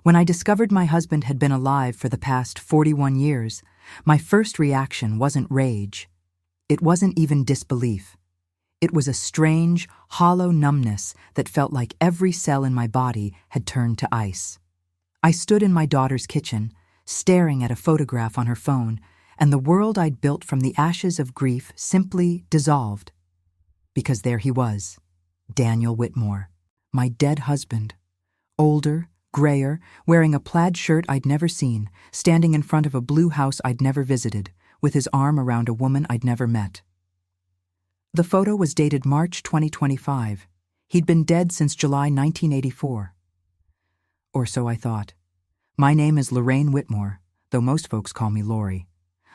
When I discovered my husband had been alive for the past 41 years, my first reaction wasn't rage. It wasn't even disbelief. It was a strange, hollow numbness that felt like every cell in my body had turned to ice. I stood in my daughter's kitchen, staring at a photograph on her phone, and the world I'd built from the ashes of grief simply dissolved. Because there he was, Daniel Whitmore, my dead husband. Older, grayer, wearing a plaid shirt I'd never seen, standing in front of a blue house I'd never visited, with his arm around a woman I'd never met. The photo was dated March 2025. He'd been dead since July 1984. Or so I thought. My name is Lorraine Whitmore, though most folks call me Lori.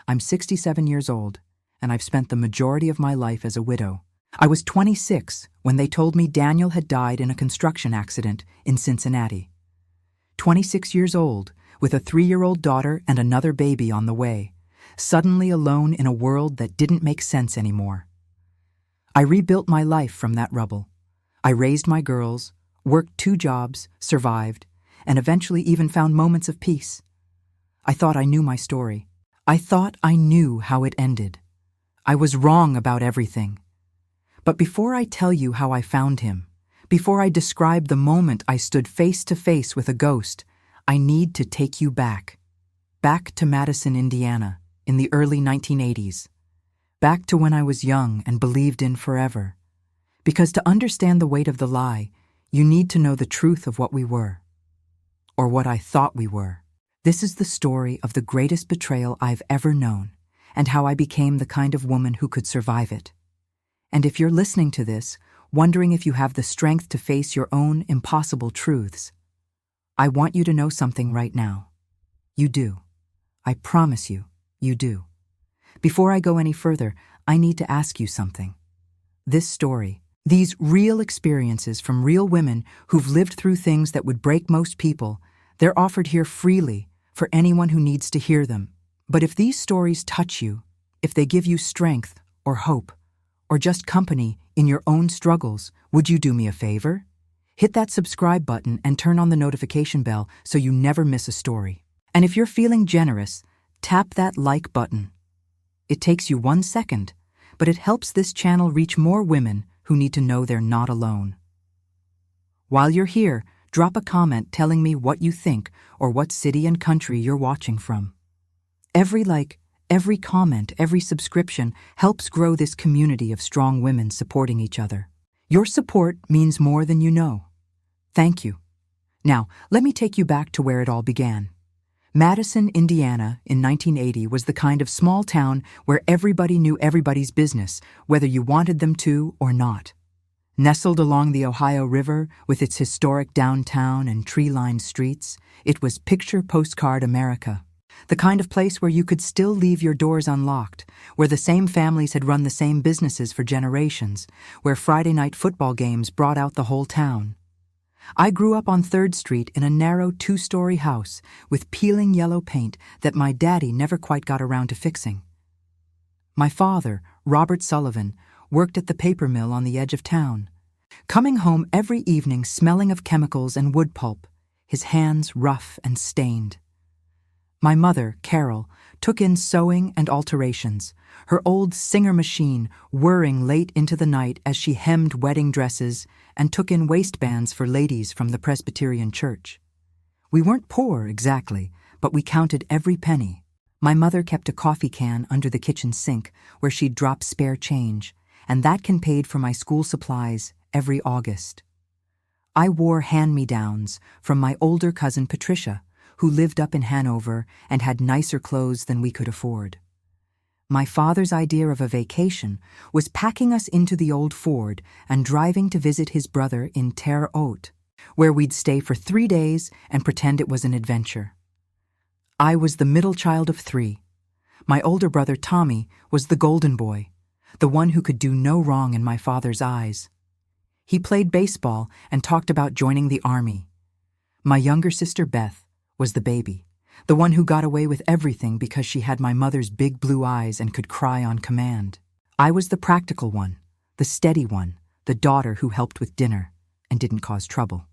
I'm 67 years old, and I've spent the majority of my life as a widow. I was 26 when they told me Daniel had died in a construction accident in Cincinnati. 26 years old, with a 3-year-old daughter and another baby on the way, suddenly alone in a world that didn't make sense anymore. I rebuilt my life from that rubble. I raised my girls, worked 2 jobs, survived, and eventually even found moments of peace. I thought I knew my story. I thought I knew how it ended. I was wrong about everything. But before I tell you how I found him, before I describe the moment I stood face to face with a ghost, I need to take you back. Back to Madison, Indiana, in the early 1980s. Back to when I was young and believed in forever. Because to understand the weight of the lie, you need to know the truth of what we were. Or what I thought we were. This is the story of the greatest betrayal I've ever known, and how I became the kind of woman who could survive it. And if you're listening to this, wondering if you have the strength to face your own impossible truths, I want you to know something right now. You do. I promise you, you do. Before I go any further, I need to ask you something. This story, these real experiences from real women who've lived through things that would break most people, they're offered here freely for anyone who needs to hear them. But if these stories touch you, if they give you strength or hope, or just company in your own struggles, would you do me a favor? Hit that subscribe button and turn on the notification bell so you never miss a story. And if you're feeling generous, tap that like button. It takes you 1 second, but it helps this channel reach more women who need to know they're not alone. While you're here, drop a comment telling me what you think or what city and country you're watching from. Every like, every comment, every subscription helps grow this community of strong women supporting each other. Your support means more than you know. Thank you. Now, let me take you back to where it all began. Madison, Indiana, in 1980 was the kind of small town where everybody knew everybody's business, whether you wanted them to or not. Nestled along the Ohio River, with its historic downtown and tree-lined streets, it was picture postcard America. The kind of place where you could still leave your doors unlocked, where the same families had run the same businesses for generations, where Friday night football games brought out the whole town. I grew up on 3rd Street in a narrow 2-story house with peeling yellow paint that my daddy never quite got around to fixing. My father, Robert Sullivan, worked at the paper mill on the edge of town, coming home every evening smelling of chemicals and wood pulp, his hands rough and stained. My mother, Carol, took in sewing and alterations, her old Singer machine whirring late into the night as she hemmed wedding dresses and took in waistbands for ladies from the Presbyterian church. We weren't poor exactly, but we counted every penny. My mother kept a coffee can under the kitchen sink where she'd drop spare change, and that can paid for my school supplies every August. I wore hand-me-downs from my older cousin Patricia, who lived up in Hanover and had nicer clothes than we could afford. My father's idea of a vacation was packing us into the old Ford and driving to visit his brother in Terre Haute, where we'd stay for 3 days and pretend it was an adventure. I was the middle child of 3. My older brother Tommy was the golden boy, the one who could do no wrong in my father's eyes. He played baseball and talked about joining the army. My younger sister Beth was the baby, the one who got away with everything because she had my mother's big blue eyes and could cry on command. I was the practical one, the steady one, the daughter who helped with dinner and didn't cause trouble.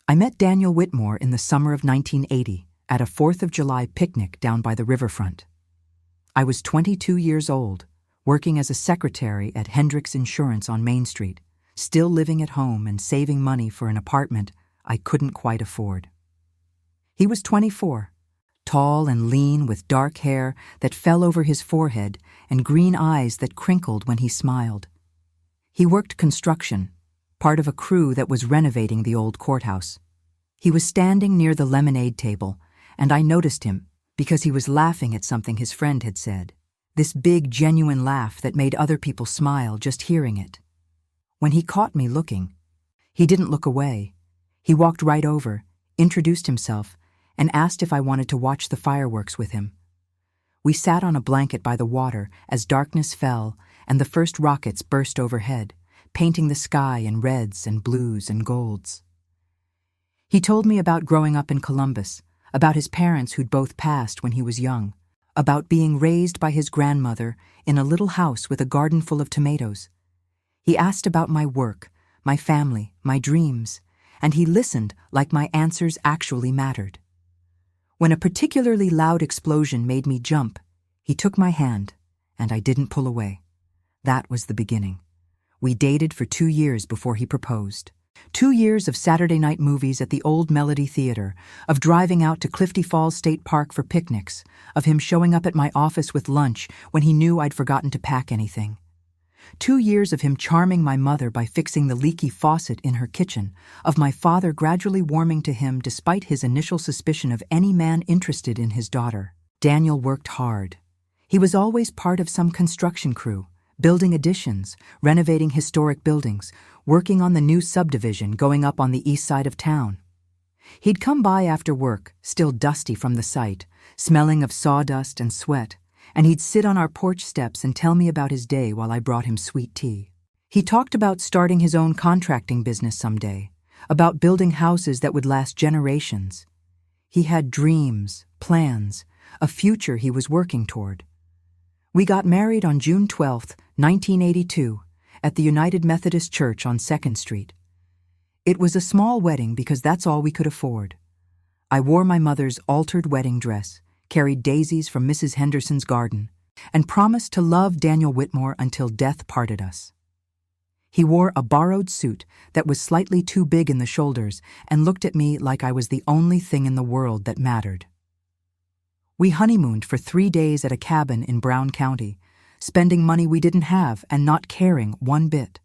I met Daniel Whitmore in the summer of 1980 at a 4th of July picnic down by the riverfront. I was 22 years old, working as a secretary at Hendricks Insurance on Main Street, still living at home and saving money for an apartment I couldn't quite afford. He was 24, tall and lean with dark hair that fell over his forehead and green eyes that crinkled when he smiled. He worked construction, part of a crew that was renovating the old courthouse. He was standing near the lemonade table, and I noticed him because he was laughing at something his friend had said. This big, genuine laugh that made other people smile just hearing it. When he caught me looking, he didn't look away. He walked right over, introduced himself, and asked if I wanted to watch the fireworks with him. We sat on a blanket by the water as darkness fell and the first rockets burst overhead, painting the sky in reds and blues and golds. He told me about growing up in Columbus, about his parents who'd both passed when he was young, about being raised by his grandmother in a little house with a garden full of tomatoes. He asked about my work, my family, my dreams, and he listened like my answers actually mattered. When a particularly loud explosion made me jump, he took my hand, and I didn't pull away. That was the beginning. We dated for 2 years before he proposed. 2 years of Saturday night movies at the Old Melody Theater, of driving out to Clifty Falls State Park for picnics, of him showing up at my office with lunch when he knew I'd forgotten to pack anything. 2 years of him charming my mother by fixing the leaky faucet in her kitchen, of my father gradually warming to him despite his initial suspicion of any man interested in his daughter. Daniel worked hard. He was always part of some construction crew, building additions, renovating historic buildings, working on the new subdivision going up on the east side of town. He'd come by after work, still dusty from the site, smelling of sawdust and sweat, and he'd sit on our porch steps and tell me about his day while I brought him sweet tea. He talked about starting his own contracting business someday, about building houses that would last generations. He had dreams, plans, a future he was working toward. We got married on June 12, 1982, at the United Methodist Church on 2nd Street. It was a small wedding because that's all we could afford. I wore my mother's altered wedding dress, carried daisies from Mrs. Henderson's garden, and promised to love Daniel Whitmore until death parted us. He wore a borrowed suit that was slightly too big in the shoulders and looked at me like I was the only thing in the world that mattered. We honeymooned for 3 days at a cabin in Brown County, spending money we didn't have and not caring one bit.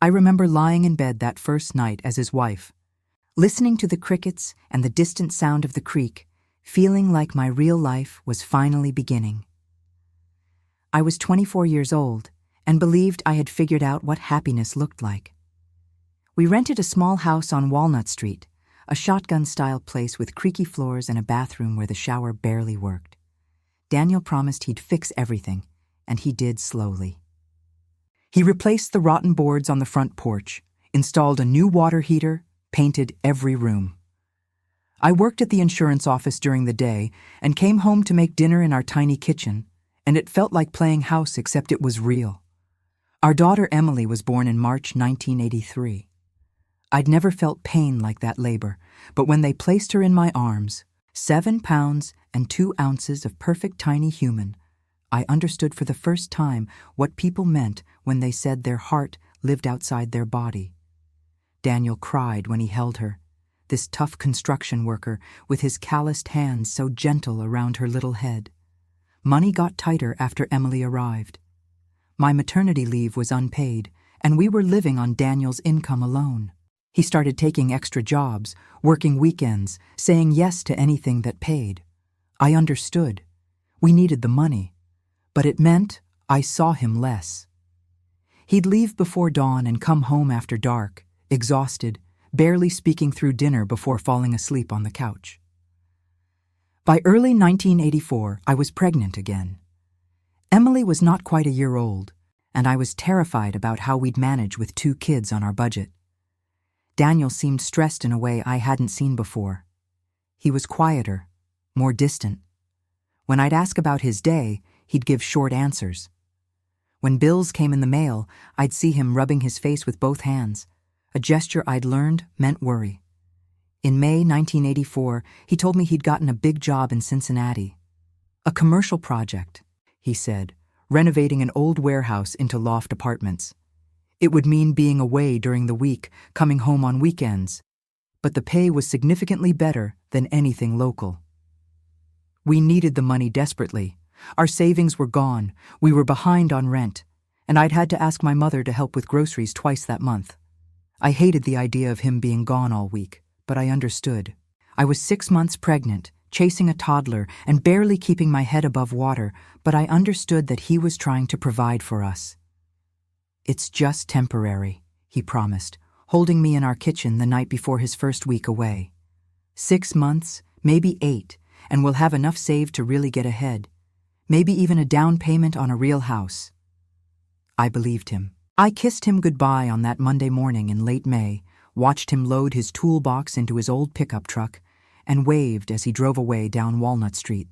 I remember lying in bed that first night as his wife, listening to the crickets and the distant sound of the creek, feeling like my real life was finally beginning. I was 24 years old and believed I had figured out what happiness looked like. We rented a small house on Walnut Street, a shotgun-style place with creaky floors and a bathroom where the shower barely worked. Daniel promised he'd fix everything, and he did slowly. He replaced the rotten boards on the front porch, installed a new water heater, painted every room. I worked at the insurance office during the day and came home to make dinner in our tiny kitchen, and it felt like playing house except it was real. Our daughter Emily was born in March 1983. I'd never felt pain like that labor, but when they placed her in my arms, 7 pounds and 2 ounces of perfect tiny human, I understood for the first time what people meant when they said their heart lived outside their body. Daniel cried when he held her, this tough construction worker with his calloused hands so gentle around her little head. Money got tighter after Emily arrived. My maternity leave was unpaid, and we were living on Daniel's income alone. He started taking extra jobs, working weekends, saying yes to anything that paid. I understood. We needed the money. But it meant I saw him less. He'd leave before dawn and come home after dark, exhausted, barely speaking through dinner before falling asleep on the couch. By early 1984, I was pregnant again. Emily was not quite a year old, and I was terrified about how we'd manage with 2 kids on our budget. Daniel seemed stressed in a way I hadn't seen before. He was quieter, more distant. When I'd ask about his day, he'd give short answers. When bills came in the mail, I'd see him rubbing his face with both hands. A gesture I'd learned meant worry. In May 1984, he told me he'd gotten a big job in Cincinnati. A commercial project, he said, renovating an old warehouse into loft apartments. It would mean being away during the week, coming home on weekends, but the pay was significantly better than anything local. We needed the money desperately. Our savings were gone, we were behind on rent, and I'd had to ask my mother to help with groceries twice that month. I hated the idea of him being gone all week, but I understood. I was 6 months pregnant, chasing a toddler and barely keeping my head above water, but I understood that he was trying to provide for us. "It's just temporary," he promised, holding me in our kitchen the night before his first week away. 6 months, maybe 8, and we'll have enough saved to really get ahead. Maybe even a down payment on a real house. I believed him. I kissed him goodbye on that Monday morning in late May, watched him load his toolbox into his old pickup truck, and waved as he drove away down Walnut Street.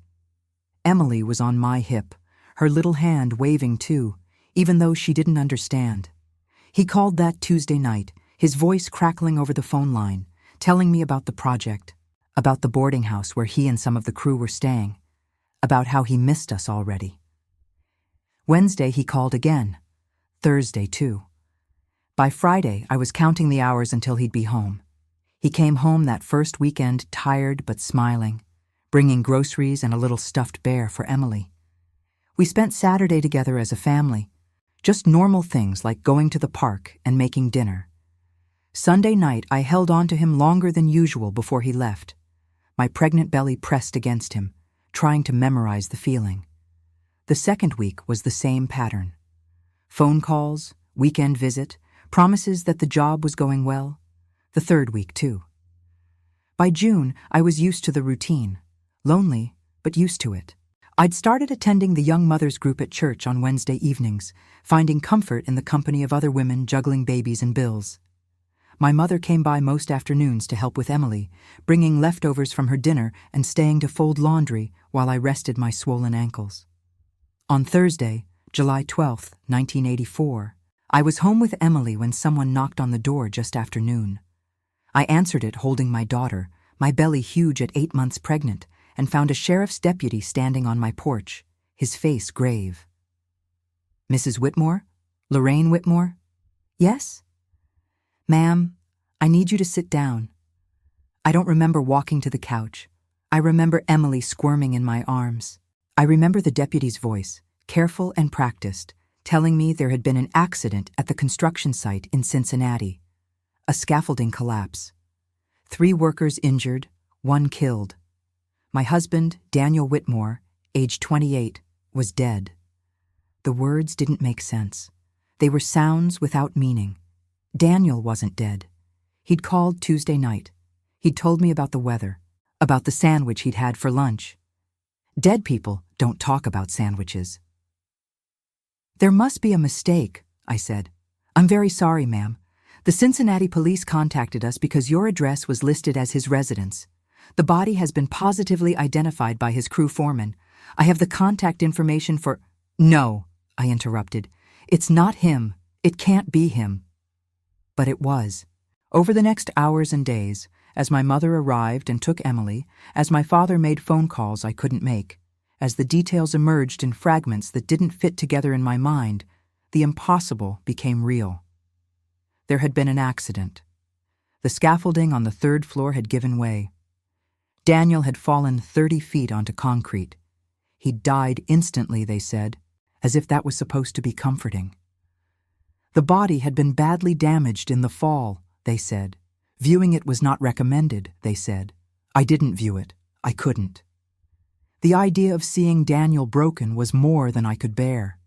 Emily was on my hip, her little hand waving too, even though she didn't understand. He called that Tuesday night, his voice crackling over the phone line, telling me about the project, about the boarding house where he and some of the crew were staying, about how he missed us already. Wednesday he called again. Thursday too. By Friday I was counting the hours until he'd be home. He came home that first weekend tired but smiling, bringing groceries and a little stuffed bear for Emily. We spent Saturday together as a family, just normal things like going to the park and making dinner. Sunday night I held on to him longer than usual before he left. My pregnant belly pressed against him, trying to memorize the feeling. The second week was the same pattern. Phone calls, weekend visit, promises that the job was going well. The third week too. By June, I was used to the routine. Lonely, but used to it. I'd started attending the young mothers group at church on Wednesday evenings, finding comfort in the company of other women juggling babies and bills. My mother came by most afternoons to help with Emily, bringing leftovers from her dinner and staying to fold laundry while I rested my swollen ankles. On Thursday, July 12, 1984, I was home with Emily when someone knocked on the door just after noon. I answered it holding my daughter, my belly huge at 8 months pregnant, and found a sheriff's deputy standing on my porch, his face grave. "Mrs. Whitmore? Lorraine Whitmore?" "Yes?" "Ma'am, I need you to sit down." I don't remember walking to the couch. I remember Emily squirming in my arms. I remember the deputy's voice, careful and practiced, telling me there had been an accident at the construction site in Cincinnati. A scaffolding collapse. 3 workers injured, 1 killed. My husband, Daniel Whitmore, age 28, was dead. The words didn't make sense. They were sounds without meaning. Daniel wasn't dead. He'd called Tuesday night. He'd told me about the weather, about the sandwich he'd had for lunch. Dead people don't talk about sandwiches. "There must be a mistake," I said. "I'm very sorry, ma'am. The Cincinnati police contacted us because your address was listed as his residence. The body has been positively identified by his crew foreman. I have the contact information for—" "No," I interrupted. "It's not him. It can't be him." But it was. Over the next hours and days, as my mother arrived and took Emily, as my father made phone calls I couldn't make, as the details emerged in fragments that didn't fit together in my mind, the impossible became real. There had been an accident. The scaffolding on the 3rd floor had given way. Daniel had fallen 30 feet onto concrete. He'd died instantly, they said, as if that was supposed to be comforting. The body had been badly damaged in the fall, they said. Viewing it was not recommended, they said. I didn't view it. I couldn't. The idea of seeing Daniel broken was more than I could bear.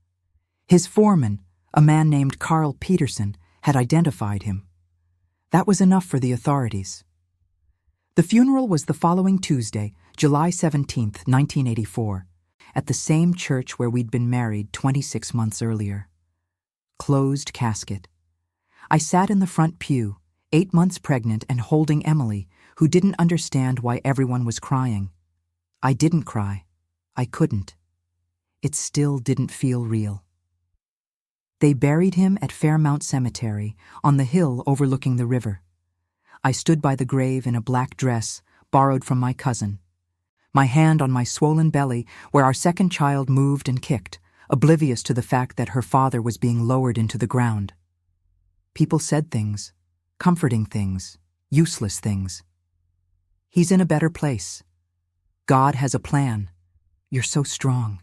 His foreman, a man named Carl Peterson, had identified him. That was enough for the authorities. The funeral was the following Tuesday, July 17, 1984, at the same church where we'd been married 26 months earlier. Closed casket. I sat in the front pew, 8 months pregnant and holding Emily, who didn't understand why everyone was crying. I didn't cry. I couldn't. It still didn't feel real. They buried him at Fairmount Cemetery, on the hill overlooking the river. I stood by the grave in a black dress, borrowed from my cousin, my hand on my swollen belly where our second child moved and kicked, oblivious to the fact that her father was being lowered into the ground. People said things, comforting things, useless things. He's in a better place. God has a plan. You're so strong.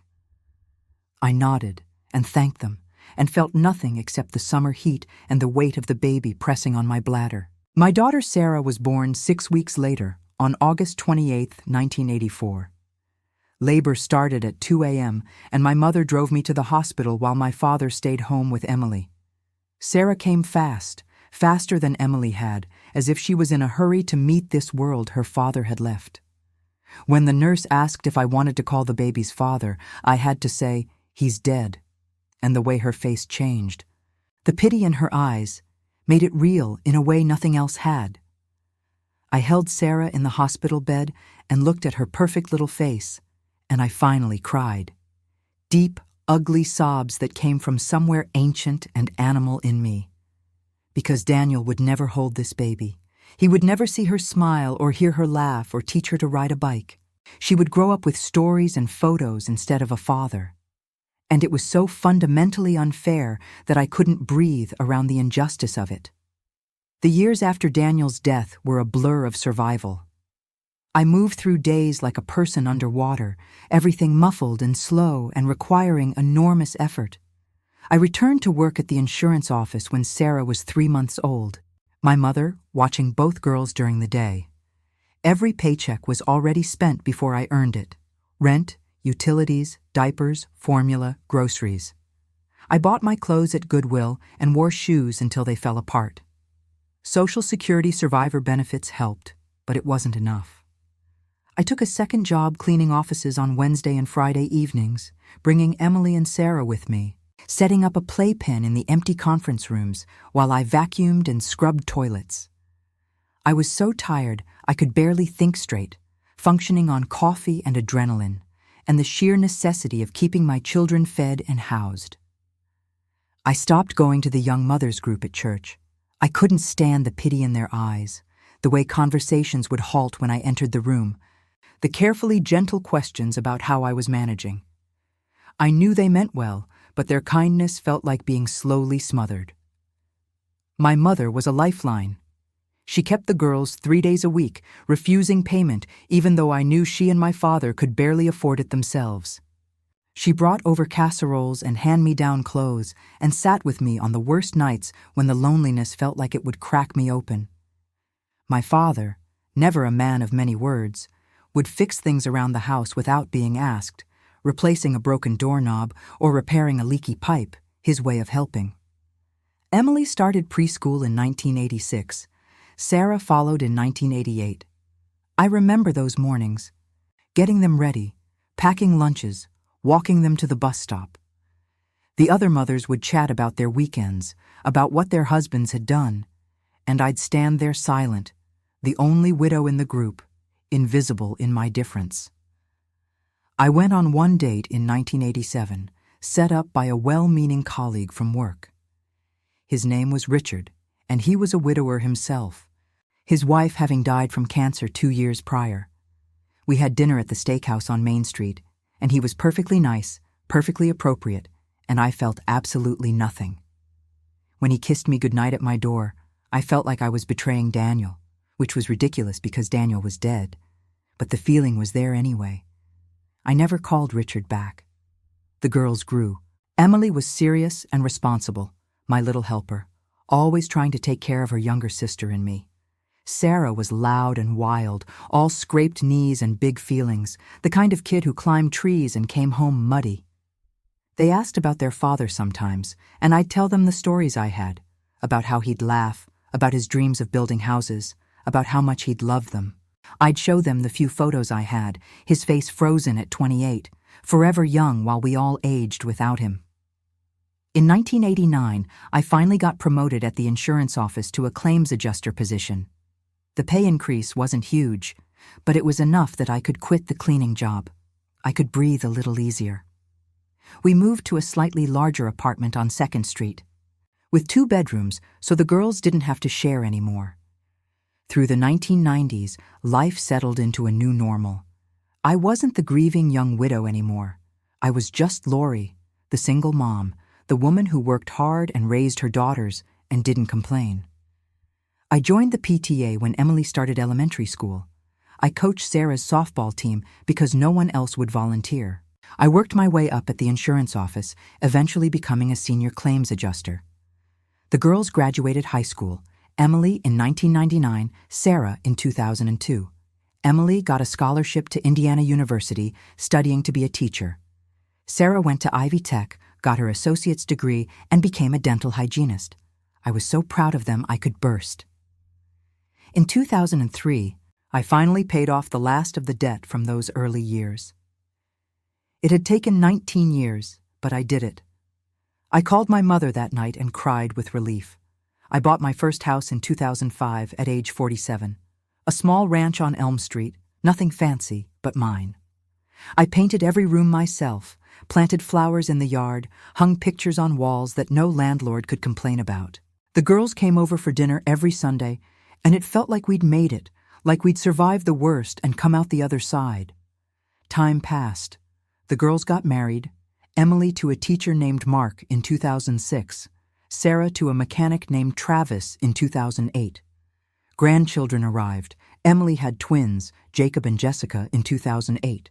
I nodded and thanked them and felt nothing except the summer heat and the weight of the baby pressing on my bladder. My daughter Sarah was born 6 weeks later, on August 28, 1984. Labor started at 2 a.m., and my mother drove me to the hospital while my father stayed home with Emily. Sarah came fast, faster than Emily had, as if she was in a hurry to meet this world her father had left. When the nurse asked if I wanted to call the baby's father, I had to say, "He's dead," and the way her face changed, the pity in her eyes, made it real in a way nothing else had. I held Sarah in the hospital bed and looked at her perfect little face, and I finally cried. Deep, ugly sobs that came from somewhere ancient and animal in me. Because Daniel would never hold this baby. He would never see her smile or hear her laugh or teach her to ride a bike. She would grow up with stories and photos instead of a father. And it was so fundamentally unfair that I couldn't breathe around the injustice of it. The years after Daniel's death were a blur of survival. I moved through days like a person underwater, everything muffled and slow and requiring enormous effort. I returned to work at the insurance office when Sarah was 3 months old, my mother watching both girls during the day. Every paycheck was already spent before I earned it. Rent, utilities, diapers, formula, groceries. I bought my clothes at Goodwill and wore shoes until they fell apart. Social Security survivor benefits helped, but it wasn't enough. I took a second job cleaning offices on Wednesday and Friday evenings, bringing Emily and Sarah with me, setting up a playpen in the empty conference rooms while I vacuumed and scrubbed toilets. I was so tired I could barely think straight, functioning on coffee and adrenaline, and the sheer necessity of keeping my children fed and housed. I stopped going to the young mothers group at church. I couldn't stand the pity in their eyes, the way conversations would halt when I entered the room, the carefully gentle questions about how I was managing. I knew they meant well, but their kindness felt like being slowly smothered. My mother was a lifeline. She kept the girls 3 days a week, refusing payment even though I knew she and my father could barely afford it themselves. She brought over casseroles and hand-me-down clothes and sat with me on the worst nights when the loneliness felt like it would crack me open. My father, never a man of many words, would fix things around the house without being asked, replacing a broken doorknob or repairing a leaky pipe, his way of helping. Emily started preschool in 1986. Sarah followed in 1988. I remember those mornings, getting them ready, packing lunches, walking them to the bus stop. The other mothers would chat about their weekends, about what their husbands had done, and I'd stand there silent, the only widow in the group, invisible in my difference. I went on one date in 1987, set up by a well-meaning colleague from work. His name was Richard, and he was a widower himself, his wife having died from cancer 2 years prior. We had dinner at the steakhouse on Main Street, and he was perfectly nice, perfectly appropriate, and I felt absolutely nothing. When he kissed me goodnight at my door, I felt like I was betraying Daniel, which was ridiculous because Daniel was dead, but the feeling was there anyway. I never called Richard back. The girls grew. Emily was serious and responsible, my little helper, always trying to take care of her younger sister and me. Sarah was loud and wild, all scraped knees and big feelings, the kind of kid who climbed trees and came home muddy. They asked about their father sometimes, and I'd tell them the stories I had, about how he'd laugh, about his dreams of building houses, about how much he'd love them. I'd show them the few photos I had, his face frozen at 28, forever young while we all aged without him. In 1989, I finally got promoted at the insurance office to a claims adjuster position. The pay increase wasn't huge, but it was enough that I could quit the cleaning job. I could breathe a little easier. We moved to a slightly larger apartment on 2nd Street, with 2 bedrooms so the girls didn't have to share anymore. Through the 1990s, life settled into a new normal. I wasn't the grieving young widow anymore. I was just Lori, the single mom, the woman who worked hard and raised her daughters and didn't complain. I joined the PTA when Emily started elementary school. I coached Sarah's softball team because no one else would volunteer. I worked my way up at the insurance office, eventually becoming a senior claims adjuster. The girls graduated high school, Emily in 1999, Sarah in 2002. Emily got a scholarship to Indiana University, studying to be a teacher. Sarah went to Ivy Tech, got her associate's degree, and became a dental hygienist. I was so proud of them I could burst. In 2003, I finally paid off the last of the debt from those early years. It had taken 19 years, but I did it. I called my mother that night and cried with relief. I bought my first house in 2005 at age 47. A small ranch on Elm Street, nothing fancy, but mine. I painted every room myself, planted flowers in the yard, hung pictures on walls that no landlord could complain about. The girls came over for dinner every Sunday, and it felt like we'd made it, like we'd survived the worst and come out the other side. Time passed. The girls got married, Emily to a teacher named Mark in 2006, Sarah to a mechanic named Travis in 2008. Grandchildren arrived. Emily had twins, Jacob and Jessica, in 2008.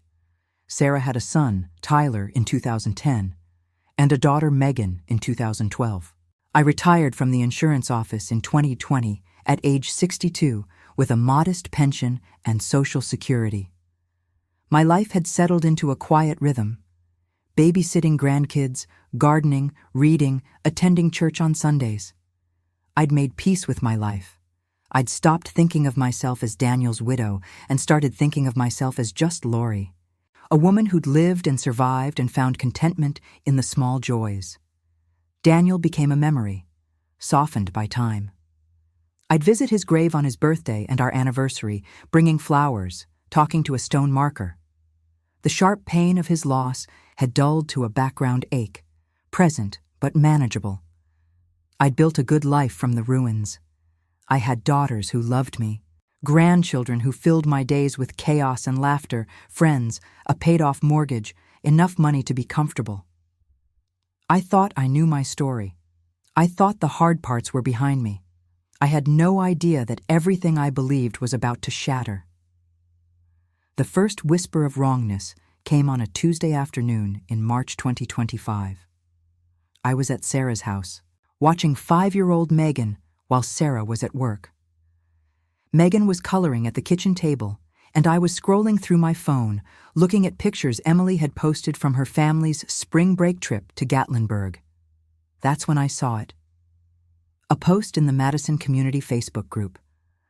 Sarah had a son, Tyler, in 2010, and a daughter, Megan, in 2012. I retired from the insurance office in 2020 at age 62 with a modest pension and Social Security. My life had settled into a quiet rhythm. Babysitting grandkids, gardening, reading, attending church on Sundays. I'd made peace with my life. I'd stopped thinking of myself as Daniel's widow and started thinking of myself as just Lori, a woman who'd lived and survived and found contentment in the small joys. Daniel became a memory, softened by time. I'd visit his grave on his birthday and our anniversary, bringing flowers, talking to a stone marker. The sharp pain of his loss had dulled to a background ache, present but manageable. I'd built a good life from the ruins. I had daughters who loved me, grandchildren who filled my days with chaos and laughter, friends, a paid-off mortgage, enough money to be comfortable. I thought I knew my story. I thought the hard parts were behind me. I had no idea that everything I believed was about to shatter. The first whisper of wrongness came on a Tuesday afternoon in March 2025. I was at Sarah's house, watching 5-year-old Megan while Sarah was at work. Megan was coloring at the kitchen table, and I was scrolling through my phone, looking at pictures Emily had posted from her family's spring break trip to Gatlinburg. That's when I saw it. A post in the Madison community Facebook group.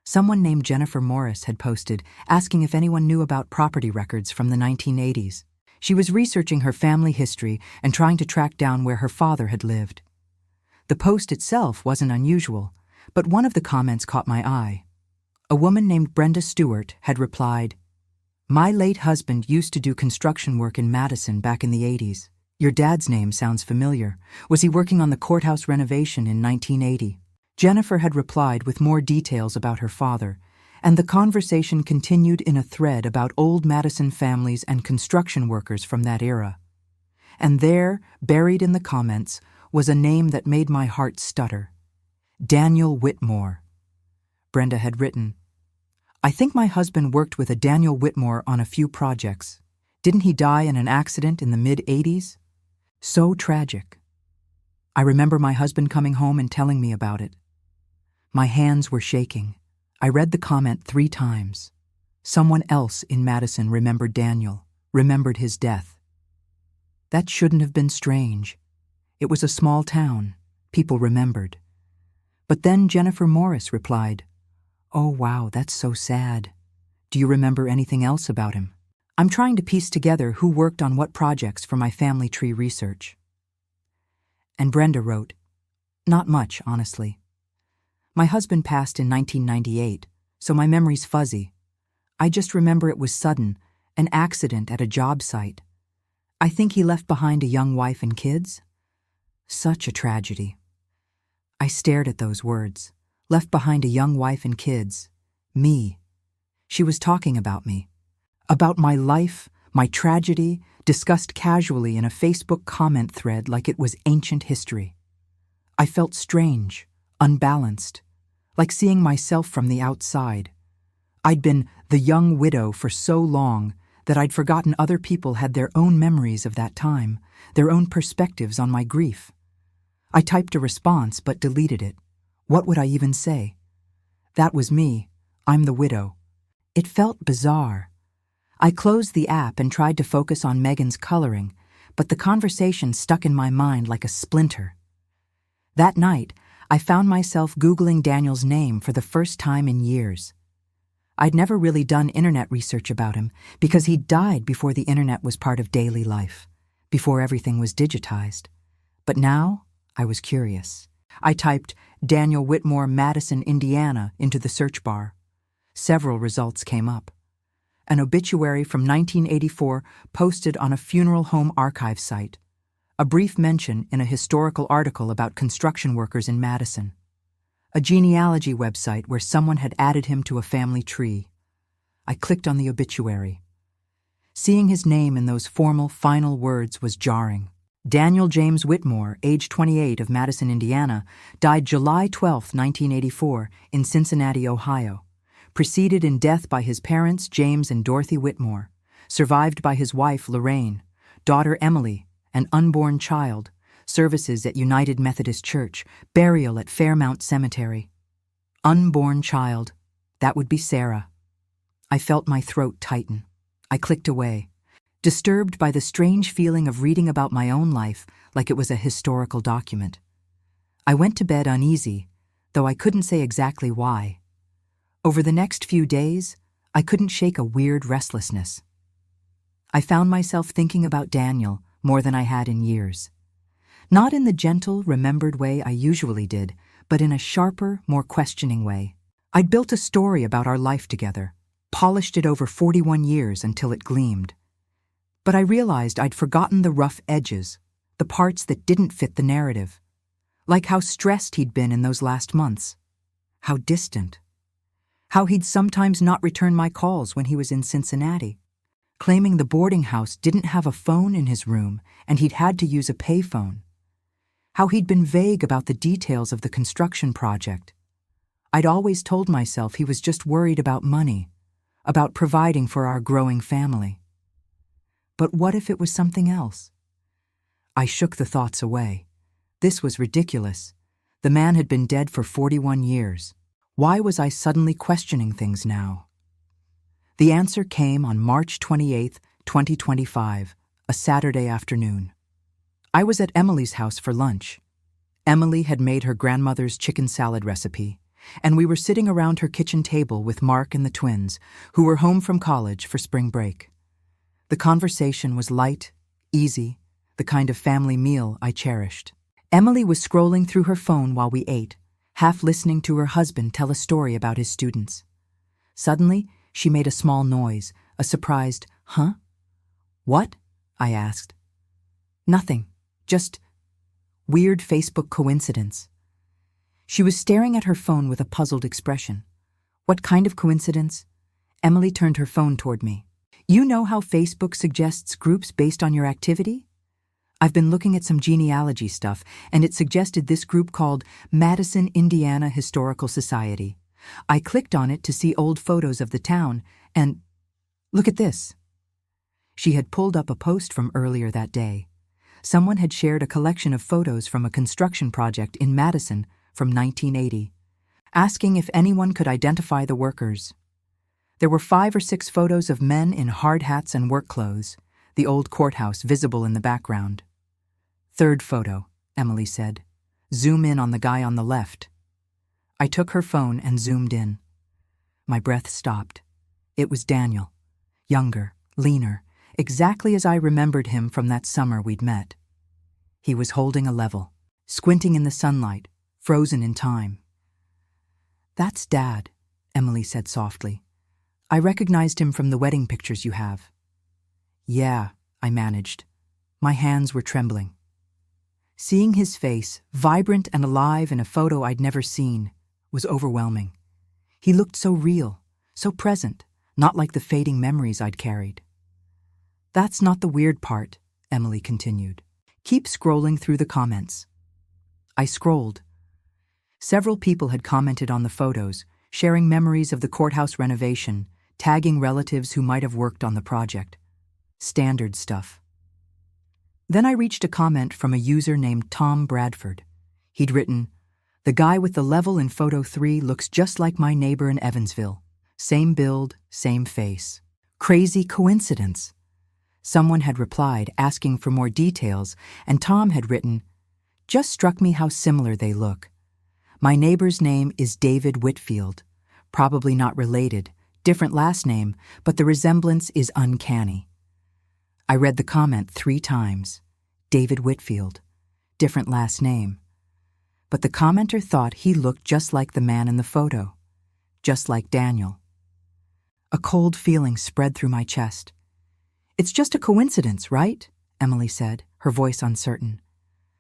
Someone named Jennifer Morris had posted, asking if anyone knew about property records from the 1980s. She was researching her family history and trying to track down where her father had lived. The post itself wasn't unusual, but one of the comments caught my eye. A woman named Brenda Stewart had replied, "My late husband used to do construction work in Madison back in the 80s. Your dad's name sounds familiar. Was he working on the courthouse renovation in 1980? Jennifer had replied with more details about her father, and the conversation continued in a thread about old Madison families and construction workers from that era. And there, buried in the comments, was a name that made my heart stutter. Daniel Whitmore. Brenda had written, "I think my husband worked with a Daniel Whitmore on a few projects. Didn't he die in an accident in the mid-80s? So tragic." I remember my husband coming home and telling me about it. My hands were shaking. I read the comment 3 times. Someone else in Madison remembered Daniel, remembered his death. That shouldn't have been strange. It was a small town. People remembered. But then Jennifer Morris replied, "Oh wow, that's so sad. Do you remember anything else about him? I'm trying to piece together who worked on what projects for my family tree research." And Brenda wrote, "Not much, honestly. My husband passed in 1998, so my memory's fuzzy. I just remember it was sudden, an accident at a job site. I think he left behind a young wife and kids. Such a tragedy." I stared at those words, left behind a young wife and kids, Me. She was talking about me. About my life, my tragedy, discussed casually in a Facebook comment thread like it was ancient history. I felt strange, unbalanced, like seeing myself from the outside. I'd been the young widow for so long that I'd forgotten other people had their own memories of that time, their own perspectives on my grief. I typed a response but deleted it. What would I even say? That was me. I'm the widow. It felt bizarre. I closed the app and tried to focus on Megan's coloring, but the conversation stuck in my mind like a splinter. That night, I found myself Googling Daniel's name for the first time in years. I'd never really done internet research about him because he'd died before the internet was part of daily life, before everything was digitized. But now, I was curious. I typed Daniel Whitmore, Madison, Indiana into the search bar. Several results came up. An obituary from 1984 posted on a funeral home archive site. A brief mention in a historical article about construction workers in Madison. A genealogy website where someone had added him to a family tree. I clicked on the obituary. Seeing his name in those formal, final words was jarring. Daniel James Whitmore, age 28 of Madison, Indiana, died July 12, 1984, in Cincinnati, Ohio. Preceded in death by his parents, James and Dorothy Whitmore. Survived by his wife, Lorraine, daughter Emily, an unborn child. Services at United Methodist Church. Burial at Fairmount Cemetery. Unborn child. That would be Sarah. I felt my throat tighten. I clicked away. Disturbed by the strange feeling of reading about my own life like it was a historical document. I went to bed uneasy, though I couldn't say exactly why. Over the next few days, I couldn't shake a weird restlessness. I found myself thinking about Daniel more than I had in years. Not in the gentle, remembered way I usually did, but in a sharper, more questioning way. I'd built a story about our life together, polished it over 41 years until it gleamed. But I realized I'd forgotten the rough edges, the parts that didn't fit the narrative. Like how stressed he'd been in those last months. How distant. How he'd sometimes not return my calls when he was in Cincinnati. Claiming the boarding house didn't have a phone in his room and he'd had to use a payphone. How he'd been vague about the details of the construction project. I'd always told myself he was just worried about money, about providing for our growing family. But what if it was something else? I shook the thoughts away. This was ridiculous. The man had been dead for 41 years. Why was I suddenly questioning things now? The answer came on March 28, 2025, a Saturday afternoon. I was at Emily's house for lunch. Emily had made her grandmother's chicken salad recipe, and we were sitting around her kitchen table with Mark and the twins, who were home from college for spring break. The conversation was light, easy, the kind of family meal I cherished. Emily was scrolling through her phone while we ate, half listening to her husband tell a story about his students. Suddenly, she made a small noise, a surprised, "Huh? What?" I asked. "Nothing, just weird Facebook coincidence." She was staring at her phone with a puzzled expression. "What kind of coincidence?" Emily turned her phone toward me. "You know how Facebook suggests groups based on your activity? I've been looking at some genealogy stuff, and it suggested this group called Madison, Indiana Historical Society. I clicked on it to see old photos of the town, and look at this." She had pulled up a post from earlier that day. Someone had shared a collection of photos from a construction project in Madison from 1980, asking if anyone could identify the workers. There were 5 or 6 photos of men in hard hats and work clothes, the old courthouse visible in the background. "Third photo," Emily said. "Zoom in on the guy on the left." I took her phone and zoomed in. My breath stopped. It was Daniel. Younger, leaner, exactly as I remembered him from that summer we'd met. He was holding a level, squinting in the sunlight, frozen in time. "That's Dad," Emily said softly. "I recognized him from the wedding pictures you have." "Yeah," I managed. My hands were trembling. Seeing his face, vibrant and alive in a photo I'd never seen, was overwhelming. He looked so real, so present, not like the fading memories I'd carried. That's not the weird part, Emily continued. Keep scrolling through the comments. I scrolled. Several people had commented on the photos, sharing memories of the courthouse renovation, tagging relatives who might have worked on the project. Standard stuff. Then I reached a comment from a user named Tom Bradford. He'd written, "The guy with the level in photo 3 looks just like my neighbor in Evansville. Same build, same face. Crazy coincidence." Someone had replied asking for more details, and Tom had written, "Just struck me how similar they look. My neighbor's name is David Whitfield. Probably not related, different last name, but the resemblance is uncanny." I read the comment 3 times. David Whitfield. Different last name. But the commenter thought he looked just like the man in the photo. Just like Daniel. A cold feeling spread through my chest. "It's just a coincidence, right?" Emily said, her voice uncertain.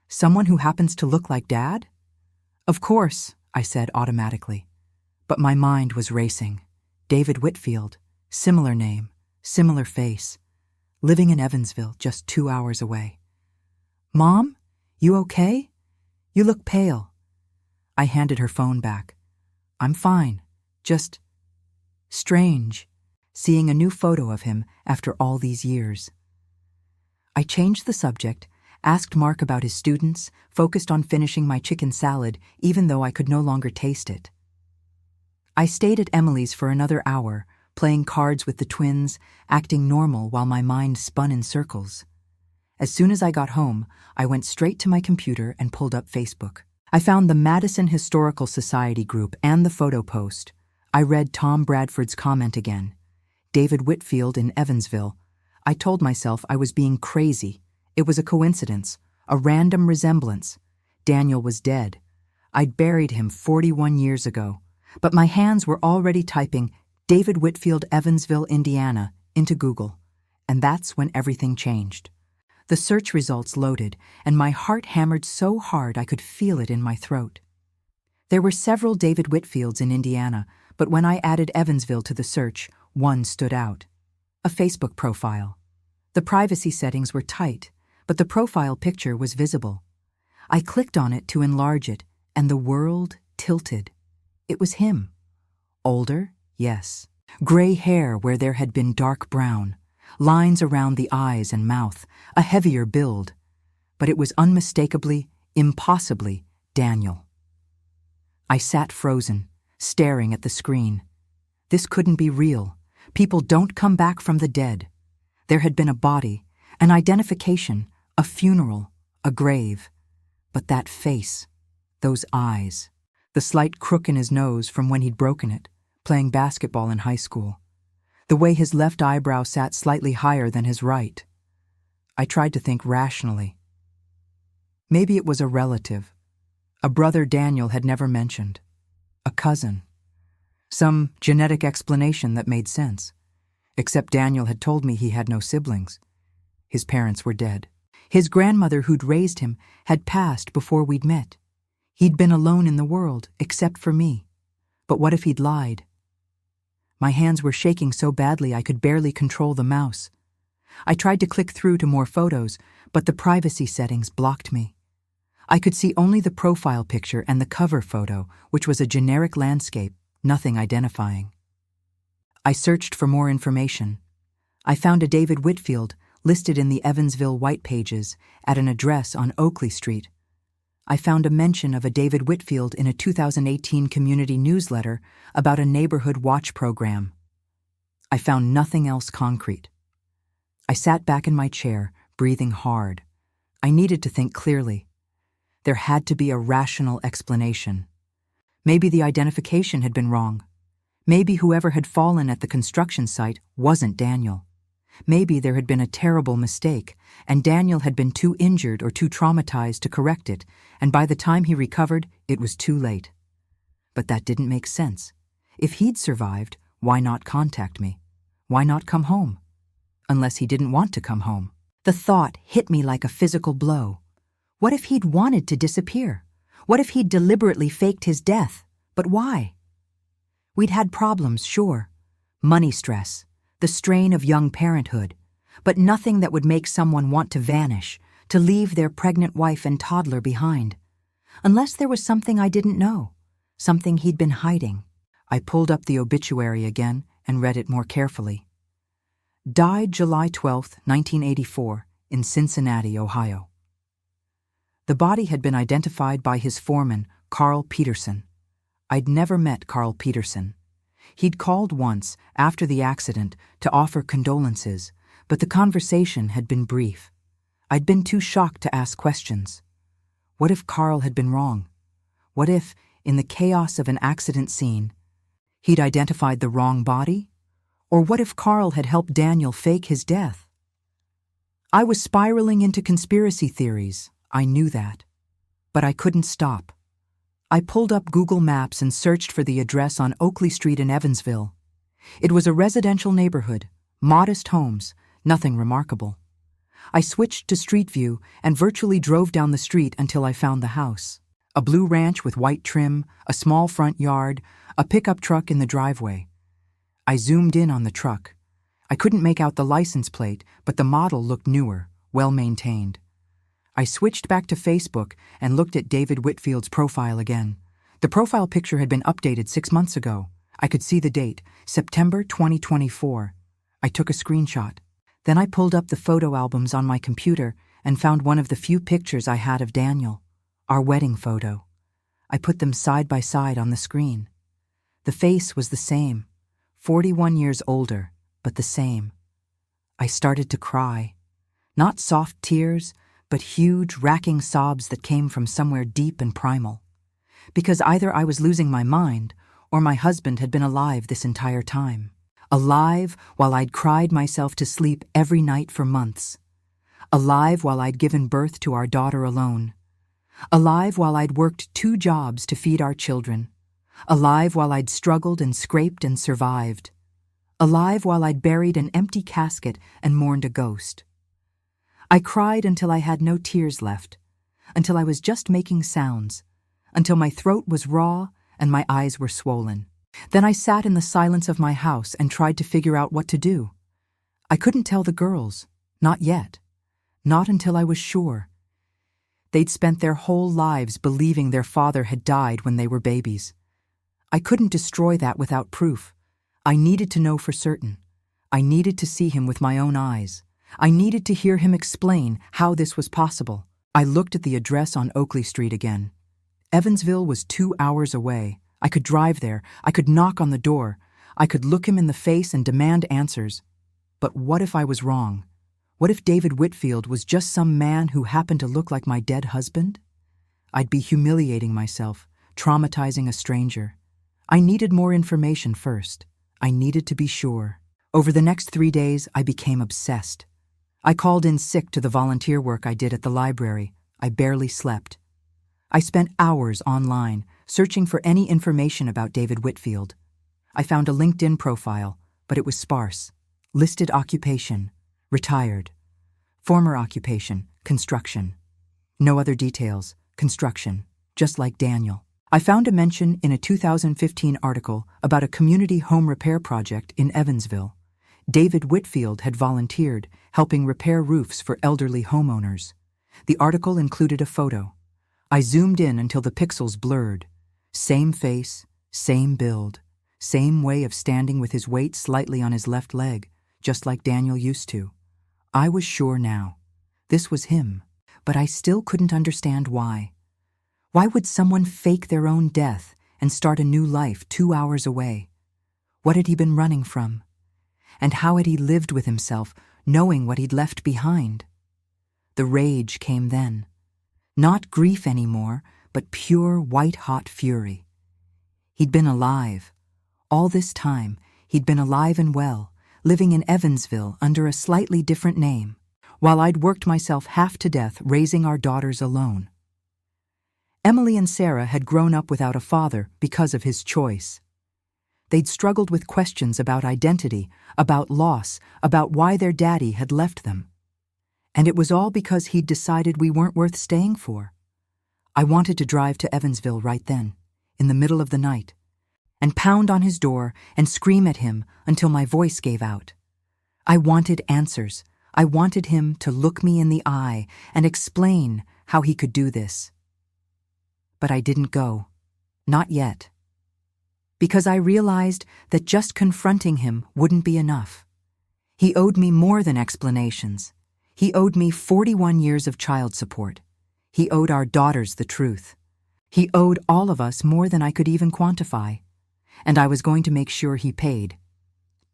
"Someone who happens to look like Dad?" "Of course," I said automatically. But my mind was racing. David Whitfield. Similar name. Similar face. Living in Evansville, just 2 hours away. "Mom, you okay? You look pale." I handed her phone back. "I'm fine. Just strange, seeing a new photo of him after all these years." I changed the subject, asked Mark about his students, focused on finishing my chicken salad, even though I could no longer taste it. I stayed at Emily's for another hour, playing cards with the twins, acting normal while my mind spun in circles. As soon as I got home, I went straight to my computer and pulled up Facebook. I found the Madison Historical Society group and the photo post. I read Tom Bradford's comment again. David Whitfield in Evansville. I told myself I was being crazy. It was a coincidence, a random resemblance. Daniel was dead. I'd buried him 41 years ago, but my hands were already typing David Whitfield, Evansville, Indiana, into Google, and that's when everything changed. The search results loaded, and my heart hammered so hard I could feel it in my throat. There were several David Whitfields in Indiana, but when I added Evansville to the search, one stood out. A Facebook profile. The privacy settings were tight, but the profile picture was visible. I clicked on it to enlarge it, and the world tilted. It was him. Older? Yes. Gray hair where there had been dark brown. Lines around the eyes and mouth, a heavier build. But it was unmistakably, impossibly Daniel. I sat frozen, staring at the screen. This couldn't be real. People don't come back from the dead. There had been a body, an identification, a funeral, a grave. But that face, those eyes, the slight crook in his nose from when he'd broken it, playing basketball in high school. The way his left eyebrow sat slightly higher than his right. I tried to think rationally. Maybe it was a relative, a brother Daniel had never mentioned, a cousin. Some genetic explanation that made sense. Except Daniel had told me he had no siblings. His parents were dead. His grandmother who'd raised him had passed before we'd met. He'd been alone in the world, except for me. But what if he'd lied? My hands were shaking so badly I could barely control the mouse. I tried to click through to more photos, but the privacy settings blocked me. I could see only the profile picture and the cover photo, which was a generic landscape, nothing identifying. I searched for more information. I found a David Whitfield listed in the Evansville White Pages at an address on Oakley Street. I found a mention of a David Whitfield in a 2018 community newsletter about a neighborhood watch program. I found nothing else concrete. I sat back in my chair, breathing hard. I needed to think clearly. There had to be a rational explanation. Maybe the identification had been wrong. Maybe whoever had fallen at the construction site wasn't Daniel. Maybe there had been a terrible mistake, and Daniel had been too injured or too traumatized to correct it, and by the time he recovered, it was too late. But that didn't make sense. If he'd survived, why not contact me? Why not come home? Unless he didn't want to come home. The thought hit me like a physical blow. What if he'd wanted to disappear? What if he'd deliberately faked his death? But why? We'd had problems, sure, money stress, the strain of young parenthood, but nothing that would make someone want to vanish, to leave their pregnant wife and toddler behind. Unless there was something I didn't know, something he'd been hiding. I pulled up the obituary again and read it more carefully. Died July 12, 1984, in Cincinnati, Ohio. The body had been identified by his foreman, Carl Peterson. I'd never met Carl Peterson. He'd called once, after the accident, to offer condolences, but the conversation had been brief. I'd been too shocked to ask questions. What if Carl had been wrong? What if, in the chaos of an accident scene, he'd identified the wrong body? Or what if Carl had helped Daniel fake his death? I was spiraling into conspiracy theories, I knew that. But I couldn't stop. I pulled up Google Maps and searched for the address on Oakley Street in Evansville. It was a residential neighborhood, modest homes, nothing remarkable. I switched to Street View and virtually drove down the street until I found the house. A blue ranch with white trim, a small front yard, a pickup truck in the driveway. I zoomed in on the truck. I couldn't make out the license plate, but the model looked newer, well-maintained. I switched back to Facebook and looked at David Whitfield's profile again. The profile picture had been updated 6 months ago. I could see the date, September 2024. I took a screenshot. Then I pulled up the photo albums on my computer and found one of the few pictures I had of Daniel, our wedding photo. I put them side by side on the screen. The face was the same, 41 years older, but the same. I started to cry. Not soft tears, but huge, racking sobs that came from somewhere deep and primal. Because either I was losing my mind, or my husband had been alive this entire time. Alive while I'd cried myself to sleep every night for months. Alive while I'd given birth to our daughter alone. Alive while I'd worked 2 jobs to feed our children. Alive while I'd struggled and scraped and survived. Alive while I'd buried an empty casket and mourned a ghost. I cried until I had no tears left, until I was just making sounds, until my throat was raw and my eyes were swollen. Then I sat in the silence of my house and tried to figure out what to do. I couldn't tell the girls, not yet, not until I was sure. They'd spent their whole lives believing their father had died when they were babies. I couldn't destroy that without proof. I needed to know for certain. I needed to see him with my own eyes. I needed to hear him explain how this was possible. I looked at the address on Oakley Street again. Evansville was 2 hours away. I could drive there. I could knock on the door. I could look him in the face and demand answers. But what if I was wrong? What if David Whitfield was just some man who happened to look like my dead husband? I'd be humiliating myself, traumatizing a stranger. I needed more information first. I needed to be sure. Over the next 3 days, I became obsessed. I called in sick to the volunteer work I did at the library. I barely slept. I spent hours online, searching for any information about David Whitfield. I found a LinkedIn profile, but it was sparse. Listed occupation, retired. Former occupation, construction. No other details, construction, just like Daniel. I found a mention in a 2015 article about a community home repair project in Evansville. David Whitfield had volunteered, helping repair roofs for elderly homeowners. The article included a photo. I zoomed in until the pixels blurred. Same face, same build, same way of standing with his weight slightly on his left leg, just like Daniel used to. I was sure now. This was him, but I still couldn't understand why. Why would someone fake their own death and start a new life 2 hours away? What had he been running from? And how had he lived with himself, knowing what he'd left behind? The rage came then. Not grief anymore, but pure white-hot fury. He'd been alive. All this time, he'd been alive and well, living in Evansville under a slightly different name, while I'd worked myself half to death raising our daughters alone. Emily and Sarah had grown up without a father because of his choice. They'd struggled with questions about identity, about loss, about why their daddy had left them. And it was all because he'd decided we weren't worth staying for. I wanted to drive to Evansville right then, in the middle of the night, and pound on his door and scream at him until my voice gave out. I wanted answers. I wanted him to look me in the eye and explain how he could do this. But I didn't go. Not yet. Because I realized that just confronting him wouldn't be enough. He owed me more than explanations. He owed me 41 years of child support. He owed our daughters the truth. He owed all of us more than I could even quantify. And I was going to make sure he paid.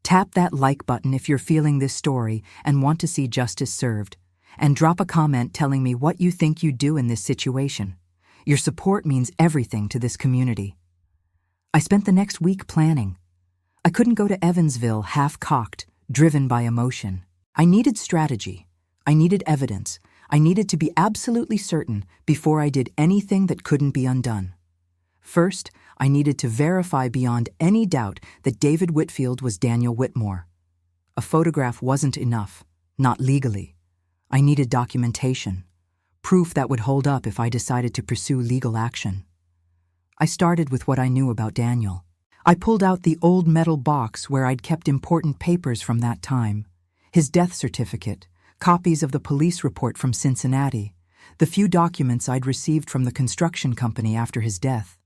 Tap that like button if you're feeling this story and want to see justice served, and drop a comment telling me what you think you'd do in this situation. Your support means everything to this community. I spent the next week planning. I couldn't go to Evansville half-cocked, driven by emotion. I needed strategy. I needed evidence. I needed to be absolutely certain before I did anything that couldn't be undone. First, I needed to verify beyond any doubt that David Whitfield was Daniel Whitmore. A photograph wasn't enough, not legally. I needed documentation, proof that would hold up if I decided to pursue legal action. I started with what I knew about Daniel. I pulled out the old metal box where I'd kept important papers from that time, his death certificate, copies of the police report from Cincinnati, the few documents I'd received from the construction company after his death.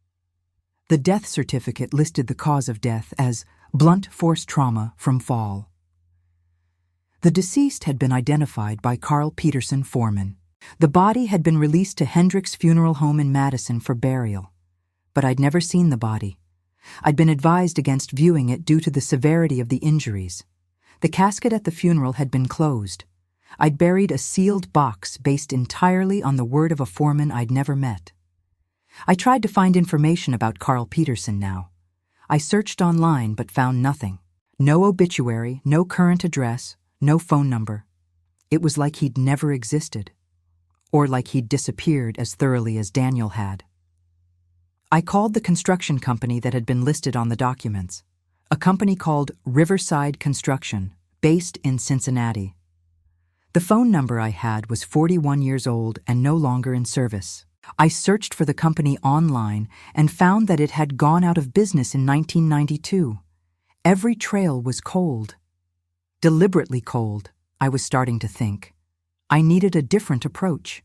The death certificate listed the cause of death as blunt force trauma from fall. The deceased had been identified by Carl Peterson Foreman. The body had been released to Hendrick's funeral home in Madison for burial. But I'd never seen the body. I'd been advised against viewing it due to the severity of the injuries. The casket at the funeral had been closed. I'd buried a sealed box based entirely on the word of a foreman I'd never met. I tried to find information about Carl Peterson now. I searched online but found nothing. No obituary, no current address, no phone number. It was like he'd never existed. Or like he'd disappeared as thoroughly as Daniel had. I called the construction company that had been listed on the documents, a company called Riverside Construction, based in Cincinnati. The phone number I had was 41 years old and no longer in service. I searched for the company online and found that it had gone out of business in 1992. Every trail was cold. Deliberately cold, I was starting to think. I needed a different approach.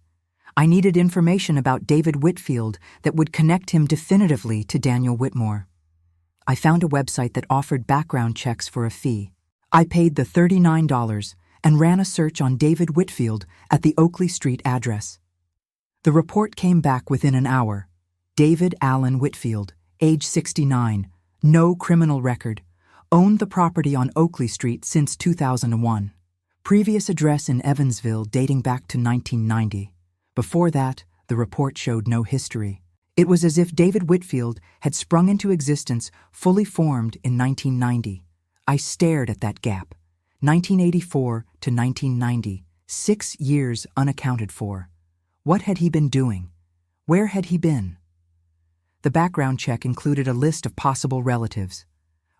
I needed information about David Whitfield that would connect him definitively to Daniel Whitmore. I found a website that offered background checks for a fee. I paid the $39 and ran a search on David Whitfield at the Oakley Street address. The report came back within an hour. David Allen Whitfield, age 69, no criminal record, owned the property on Oakley Street since 2001. Previous address in Evansville dating back to 1990. Before that, the report showed no history. It was as if David Whitfield had sprung into existence fully formed in 1990. I stared at that gap. 1984 to 1990, 6 years unaccounted for. What had he been doing? Where had he been? The background check included a list of possible relatives.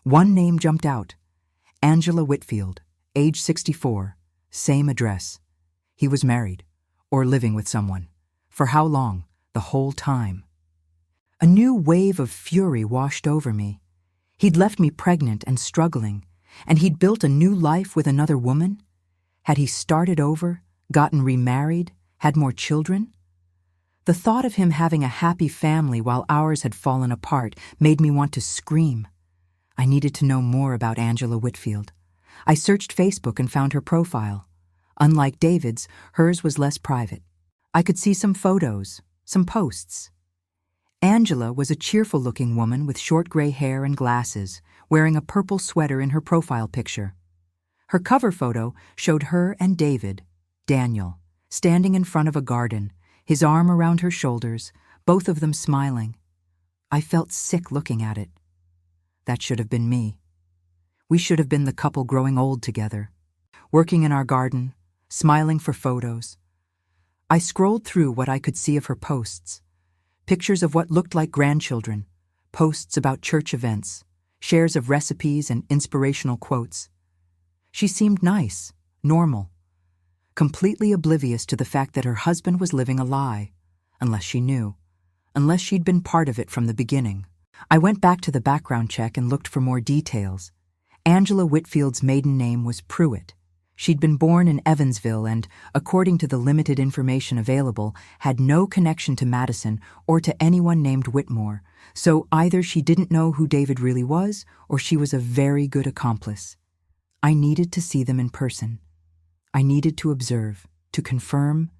One name jumped out. Angela Whitfield, age 64, same address. He was married, or living with someone. For how long? The whole time. A new wave of fury washed over me. He'd left me pregnant and struggling, and he'd built a new life with another woman? Had he started over, gotten remarried, had more children? The thought of him having a happy family while ours had fallen apart made me want to scream. I needed to know more about Angela Whitfield. I searched Facebook and found her profile. Unlike David's, hers was less private. I could see some photos, some posts. Angela was a cheerful-looking woman with short gray hair and glasses, wearing a purple sweater in her profile picture. Her cover photo showed her and David, Daniel, standing in front of a garden, his arm around her shoulders, both of them smiling. I felt sick looking at it. That should have been me. We should have been the couple growing old together, working in our garden, smiling for photos. I scrolled through what I could see of her posts. Pictures of what looked like grandchildren, posts about church events, shares of recipes and inspirational quotes. She seemed nice, normal, completely oblivious to the fact that her husband was living a lie, unless she knew, unless she'd been part of it from the beginning. I went back to the background check and looked for more details. Angela Whitfield's maiden name was Pruitt. She'd been born in Evansville and, according to the limited information available, had no connection to Madison or to anyone named Whitmore, so either she didn't know who David really was or she was a very good accomplice. I needed to see them in person. I needed to observe, to confirm,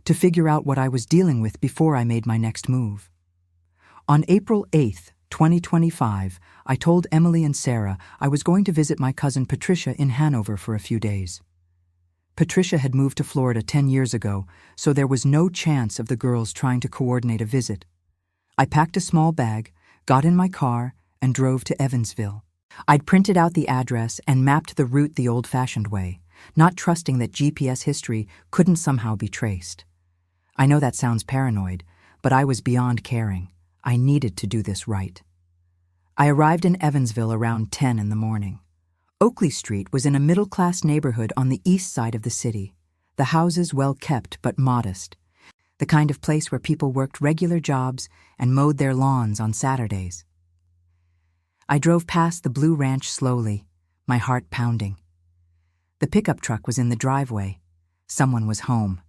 to figure out what I was dealing with before I made my next move. On April 8th, 2025, I told Emily and Sarah I was going to visit my cousin Patricia in Hanover for a few days. Patricia had moved to Florida 10 years ago, so there was no chance of the girls trying to coordinate a visit. I packed a small bag, got in my car, and drove to Evansville. I'd printed out the address and mapped the route the old-fashioned way, not trusting that GPS history couldn't somehow be traced. I know that sounds paranoid, but I was beyond caring. I needed to do this right. I arrived in Evansville around 10 in the morning. Oakley Street was in a middle-class neighborhood on the east side of the city, the houses well-kept but modest, the kind of place where people worked regular jobs and mowed their lawns on Saturdays. I drove past the Blue Ranch slowly, my heart pounding. The pickup truck was in the driveway. Someone was home.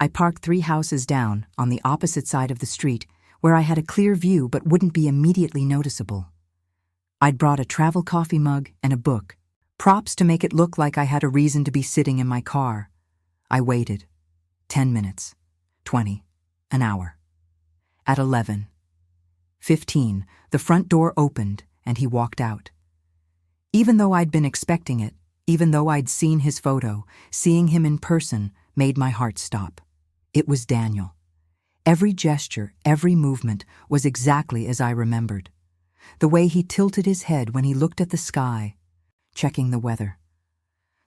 I parked 3 houses down, on the opposite side of the street, where I had a clear view but wouldn't be immediately noticeable. I'd brought a travel coffee mug and a book, props to make it look like I had a reason to be sitting in my car. I waited. 10 minutes. 20. An hour. At 11:15, the front door opened and he walked out. Even though I'd been expecting it, even though I'd seen his photo, seeing him in person made my heart stop. It was Daniel. Every gesture, every movement was exactly as I remembered. The way he tilted his head when he looked at the sky, checking the weather.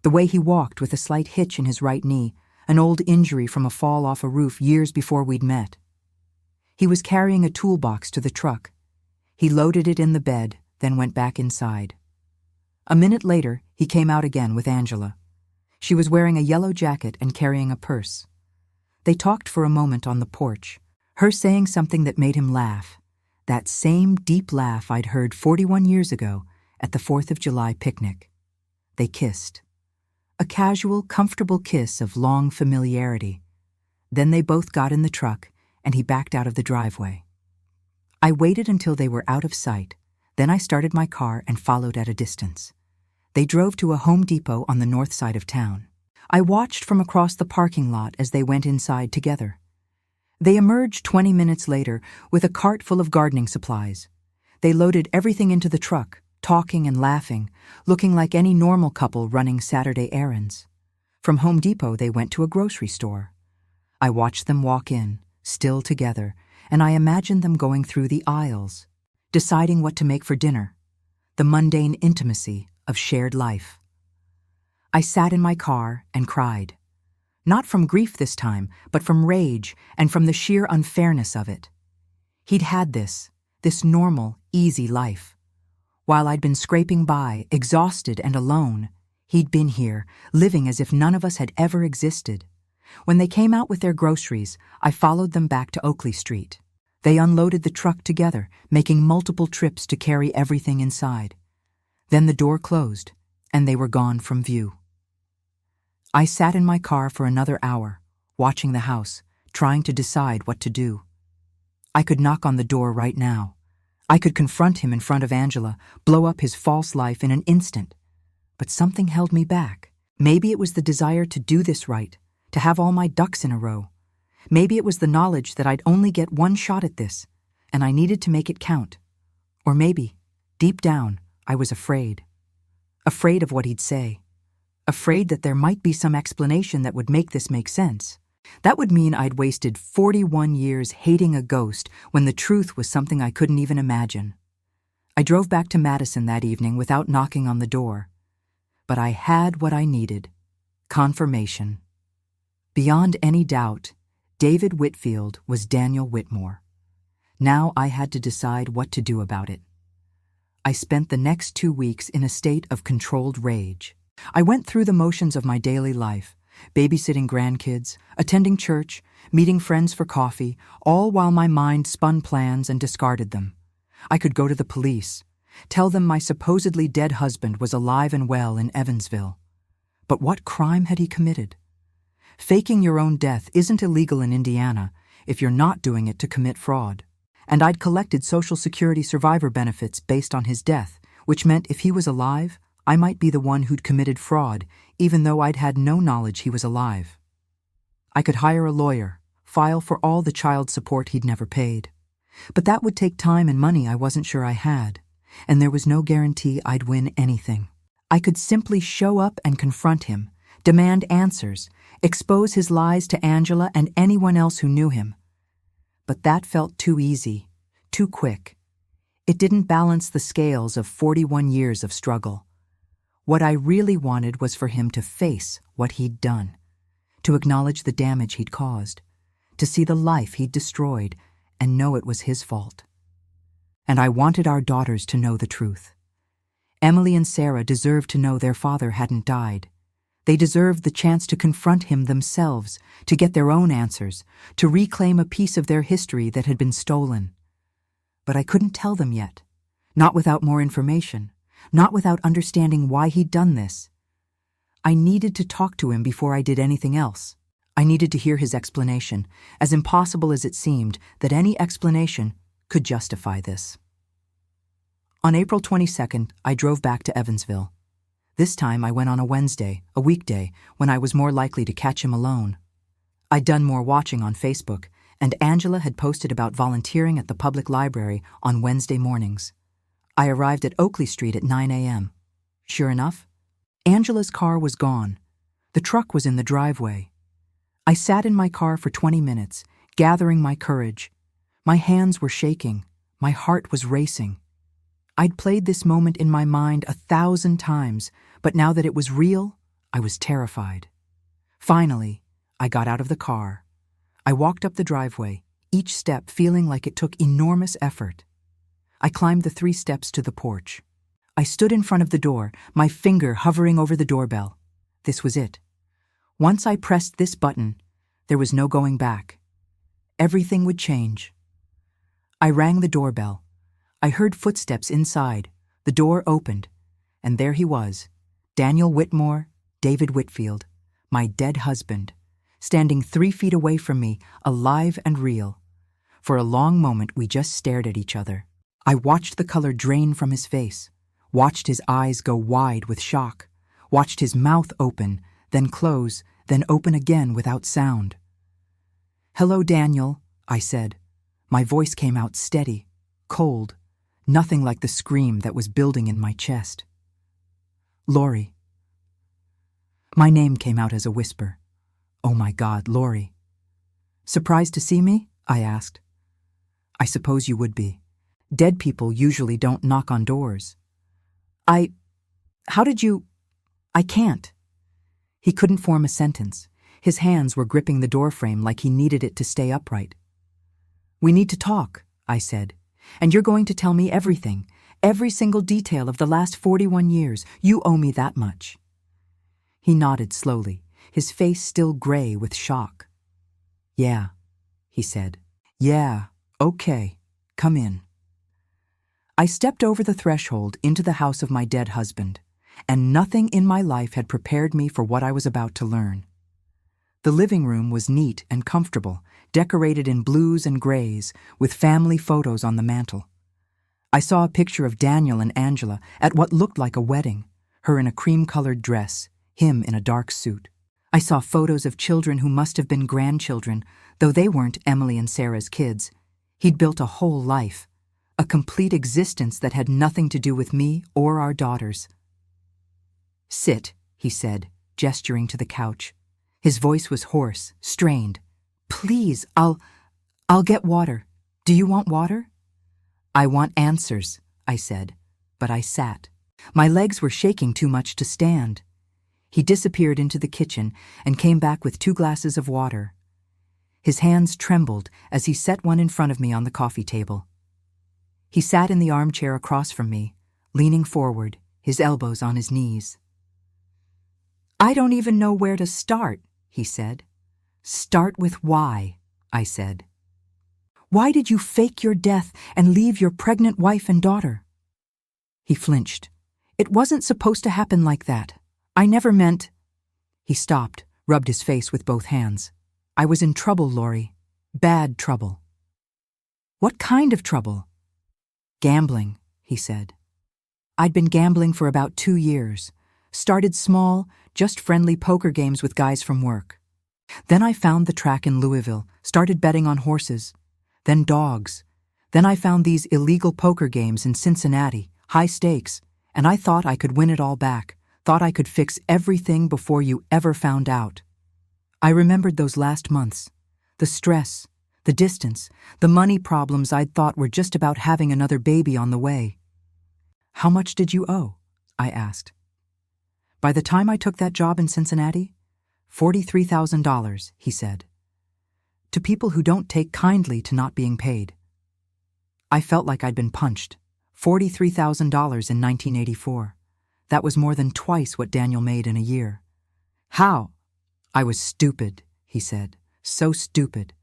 The way he walked with a slight hitch in his right knee, an old injury from a fall off a roof years before we'd met. He was carrying a toolbox to the truck. He loaded it in the bed, then went back inside. A minute later, he came out again with Angela. She was wearing a yellow jacket and carrying a purse. They talked for a moment on the porch, her saying something that made him laugh, that same deep laugh I'd heard 41 years ago at the 4th of July picnic. They kissed. A casual, comfortable kiss of long familiarity. Then they both got in the truck, and he backed out of the driveway. I waited until they were out of sight, then I started my car and followed at a distance. They drove to a Home Depot on the north side of town. I watched from across the parking lot as they went inside together. They emerged 20 minutes later with a cart full of gardening supplies. They loaded everything into the truck, talking and laughing, looking like any normal couple running Saturday errands. From Home Depot, they went to a grocery store. I watched them walk in, still together, and I imagined them going through the aisles, deciding what to make for dinner, the mundane intimacy of shared life. I sat in my car and cried. Not from grief this time, but from rage and from the sheer unfairness of it. He'd had this normal, easy life. While I'd been scraping by, exhausted and alone, he'd been here, living as if none of us had ever existed. When they came out with their groceries, I followed them back to Oakley Street. They unloaded the truck together, making multiple trips to carry everything inside. Then the door closed, and they were gone from view. I sat in my car for another hour, watching the house, trying to decide what to do. I could knock on the door right now. I could confront him in front of Angela, blow up his false life in an instant. But something held me back. Maybe it was the desire to do this right, to have all my ducks in a row. Maybe it was the knowledge that I'd only get one shot at this, and I needed to make it count. Or maybe, deep down, I was afraid. Afraid of what he'd say. Afraid that there might be some explanation that would make this make sense. That would mean I'd wasted 41 years hating a ghost when the truth was something I couldn't even imagine. I drove back to Madison that evening without knocking on the door. But I had what I needed. Confirmation. Beyond any doubt, David Whitfield was Daniel Whitmore. Now I had to decide what to do about it. I spent the next 2 weeks in a state of controlled rage. I went through the motions of my daily life, babysitting grandkids, attending church, meeting friends for coffee, all while my mind spun plans and discarded them. I could go to the police, tell them my supposedly dead husband was alive and well in Evansville. But what crime had he committed? Faking your own death isn't illegal in Indiana if you're not doing it to commit fraud. And I'd collected Social Security survivor benefits based on his death, which meant if he was alive, I might be the one who'd committed fraud, even though I'd had no knowledge he was alive. I could hire a lawyer, file for all the child support he'd never paid. But that would take time and money I wasn't sure I had, and there was no guarantee I'd win anything. I could simply show up and confront him, demand answers, expose his lies to Angela and anyone else who knew him. But that felt too easy, too quick. It didn't balance the scales of 41 years of struggle. What I really wanted was for him to face what he'd done, to acknowledge the damage he'd caused, to see the life he'd destroyed and know it was his fault. And I wanted our daughters to know the truth. Emily and Sarah deserved to know their father hadn't died. They deserved the chance to confront him themselves, to get their own answers, to reclaim a piece of their history that had been stolen. But I couldn't tell them yet, not without more information, not without understanding why he'd done this. I needed to talk to him before I did anything else. I needed to hear his explanation, as impossible as it seemed that any explanation could justify this. On April 22nd, I drove back to Evansville. This time I went on a Wednesday, a weekday, when I was more likely to catch him alone. I'd done more watching on Facebook, and Angela had posted about volunteering at the public library on Wednesday mornings. I arrived at Oakley Street at 9 a.m. Sure enough, Angela's car was gone. The truck was in the driveway. I sat in my car for 20 minutes, gathering my courage. My hands were shaking. My heart was racing. I'd played this moment in my mind 1,000 times, but now that it was real, I was terrified. Finally, I got out of the car. I walked up the driveway, each step feeling like it took enormous effort. I climbed the 3 steps to the porch. I stood in front of the door, my finger hovering over the doorbell. This was it. Once I pressed this button, there was no going back. Everything would change. I rang the doorbell. I heard footsteps inside. The door opened, and there he was, Daniel Whitmore, David Whitfield, my dead husband, standing 3 feet away from me, alive and real. For a long moment, we just stared at each other. I watched the color drain from his face, watched his eyes go wide with shock, watched his mouth open, then close, then open again without sound. "Hello, Daniel," I said. My voice came out steady, cold, nothing like the scream that was building in my chest. "Lori." My name came out as a whisper. Oh my God, Lori. "Surprised to see me?" I asked. "I suppose you would be. Dead people usually don't knock on doors." How did you... I can't." He couldn't form a sentence. His hands were gripping the doorframe like he needed it to stay upright. "We need to talk," I said. "And you're going to tell me everything, every single detail of the last 41 years. You owe me that much." He nodded slowly, his face still gray with shock. "Yeah," he said. "Yeah, okay, come in." I stepped over the threshold into the house of my dead husband, and nothing in my life had prepared me for what I was about to learn. The living room was neat and comfortable, decorated in blues and grays, with family photos on the mantel. I saw a picture of Daniel and Angela at what looked like a wedding, her in a cream-colored dress, him in a dark suit. I saw photos of children who must have been grandchildren, though they weren't Emily and Sarah's kids. He'd built a whole life, a complete existence that had nothing to do with me or our daughters. "Sit," he said, gesturing to the couch. His voice was hoarse, strained. "Please, I'll get water. Do you want water?" "I want answers," I said, but I sat. My legs were shaking too much to stand. He disappeared into the kitchen and came back with 2 glasses of water. His hands trembled as he set one in front of me on the coffee table. He sat in the armchair across from me, leaning forward, his elbows on his knees. "I don't even know where to start," he said. "Start with why," I said. Why did you fake your death and leave your pregnant wife and daughter?" He flinched. "It wasn't supposed to happen like that. I never meant—" He stopped, rubbed his face with both hands. "I was in trouble, Lori. Bad trouble." "What kind of trouble?" "Gambling," he said. "I'd been gambling for about 2 years. Started small, just friendly poker games with guys from work. Then I found the track in Louisville, started betting on horses. Then dogs. Then I found these illegal poker games in Cincinnati, high stakes, and I thought I could win it all back, thought I could fix everything before you ever found out. I remembered those last months, the stress, the distance, the money problems I'd thought were just about having another baby on the way." "How much did you owe?" I asked. "By the time I took that job in Cincinnati, $43,000, he said. "To people who don't take kindly to not being paid." I felt like I'd been punched. $43,000 in 1984. That was more than twice what Daniel made in a year. "How?" "I was stupid," he said. "So stupid.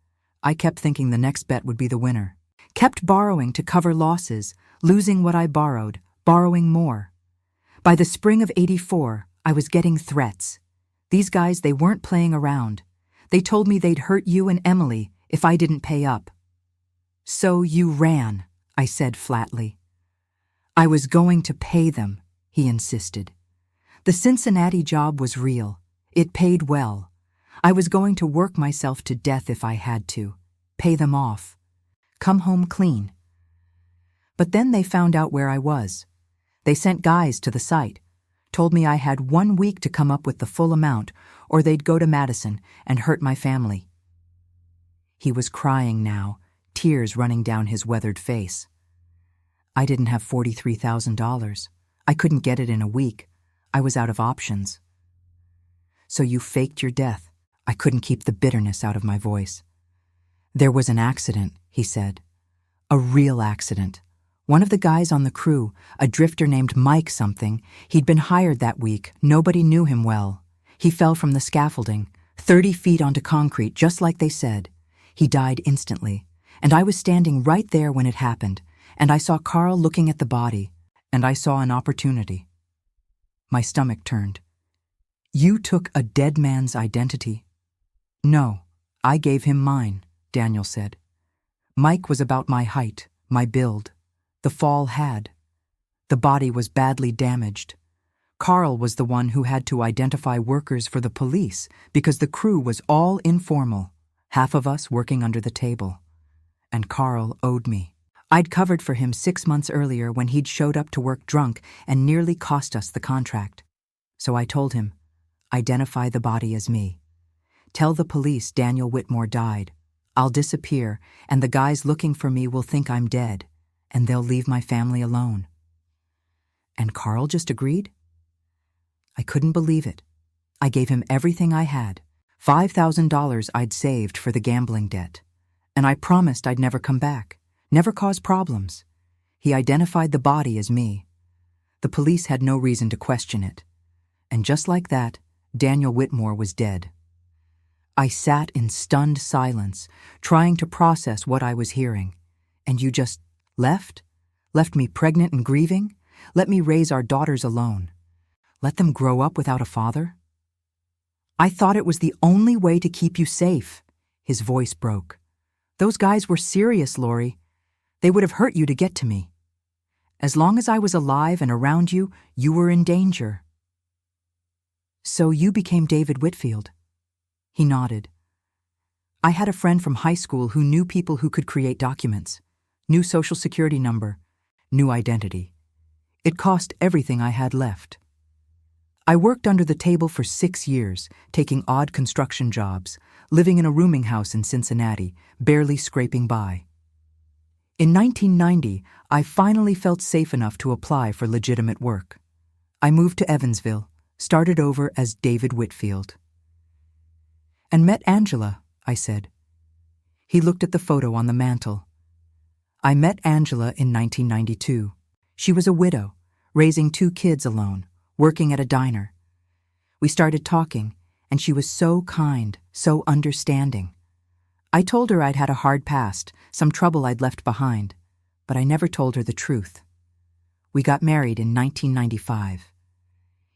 I kept thinking the next bet would be the winner. Kept borrowing to cover losses, losing what I borrowed, borrowing more. By the spring of '84, I was getting threats. These guys, they weren't playing around. They told me they'd hurt you and Emily if I didn't pay up." "So you ran," I said flatly. "I was going to pay them," he insisted. "The Cincinnati job was real. It paid well. I was going to work myself to death if I had to. Pay them off. Come home clean." But then they found out where I was. They sent guys to the site, told me I had 1 week to come up with the full amount, or they'd go to Madison and hurt my family. He was crying now, tears running down his weathered face. I didn't have $43,000. I couldn't get it in a week. I was out of options. "So you faked your death." I couldn't keep the bitterness out of my voice. "There was an accident," he said. "A real accident. One of the guys on the crew, a drifter named Mike something, he'd been hired that week. Nobody knew him well. He fell from the scaffolding, 30 feet onto concrete, just like they said. He died instantly, and I was standing right there when it happened, and I saw Carl looking at the body, and I saw an opportunity." My stomach turned. "You took a dead man's identity?" "No, I gave him mine," Daniel said. "Mike was about my height, my build. The fall had. The body was badly damaged. Carl was the one who had to identify workers for the police because the crew was all informal, half of us working under the table. And Carl owed me. I'd covered for him 6 months earlier when he'd showed up to work drunk and nearly cost us the contract. So I told him, identify the body as me. Tell the police Daniel Whitmore died. I'll disappear, and the guys looking for me will think I'm dead, and they'll leave my family alone. And Carl just agreed? I couldn't believe it. I gave him everything I had, $5,000 I'd saved for the gambling debt, and I promised I'd never come back, never cause problems. He identified the body as me. The police had no reason to question it. And just like that, Daniel Whitmore was dead. I sat in stunned silence, trying to process what I was hearing. And you just left? Left me pregnant and grieving? Let me raise our daughters alone. Let them grow up without a father? I thought it was the only way to keep you safe. His voice broke. Those guys were serious, Lori. They would have hurt you to get to me. As long as I was alive and around you, you were in danger. So you became David Whitfield. He nodded. I had a friend from high school who knew people who could create documents, new social security number, new identity. It cost everything I had left. I worked under the table for 6 years, taking odd construction jobs, living in a rooming house in Cincinnati, barely scraping by. In 1990, I finally felt safe enough to apply for legitimate work. I moved to Evansville, started over as David Whitfield. And met Angela, I said. He looked at the photo on the mantel. I met Angela in 1992. She was a widow, raising 2 kids alone, working at a diner. We started talking, and she was so kind, so understanding. I told her I'd had a hard past, some trouble I'd left behind, but I never told her the truth. We got married in 1995.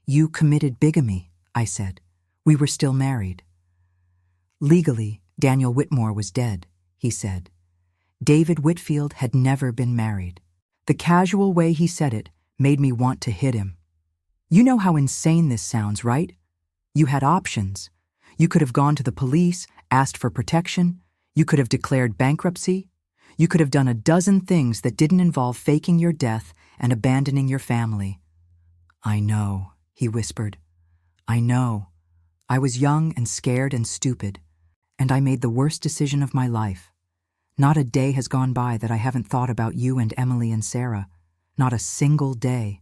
You committed bigamy, I said. We were still married. Legally, Daniel Whitmore was dead, he said. David Whitfield had never been married. The casual way he said it made me want to hit him. You know how insane this sounds, right? You had options. You could have gone to the police, asked for protection. You could have declared bankruptcy. You could have done a dozen things that didn't involve faking your death and abandoning your family. I know, he whispered. I know. I was young and scared and stupid, and I made the worst decision of my life. Not a day has gone by that I haven't thought about you and Emily and Sarah. Not a single day.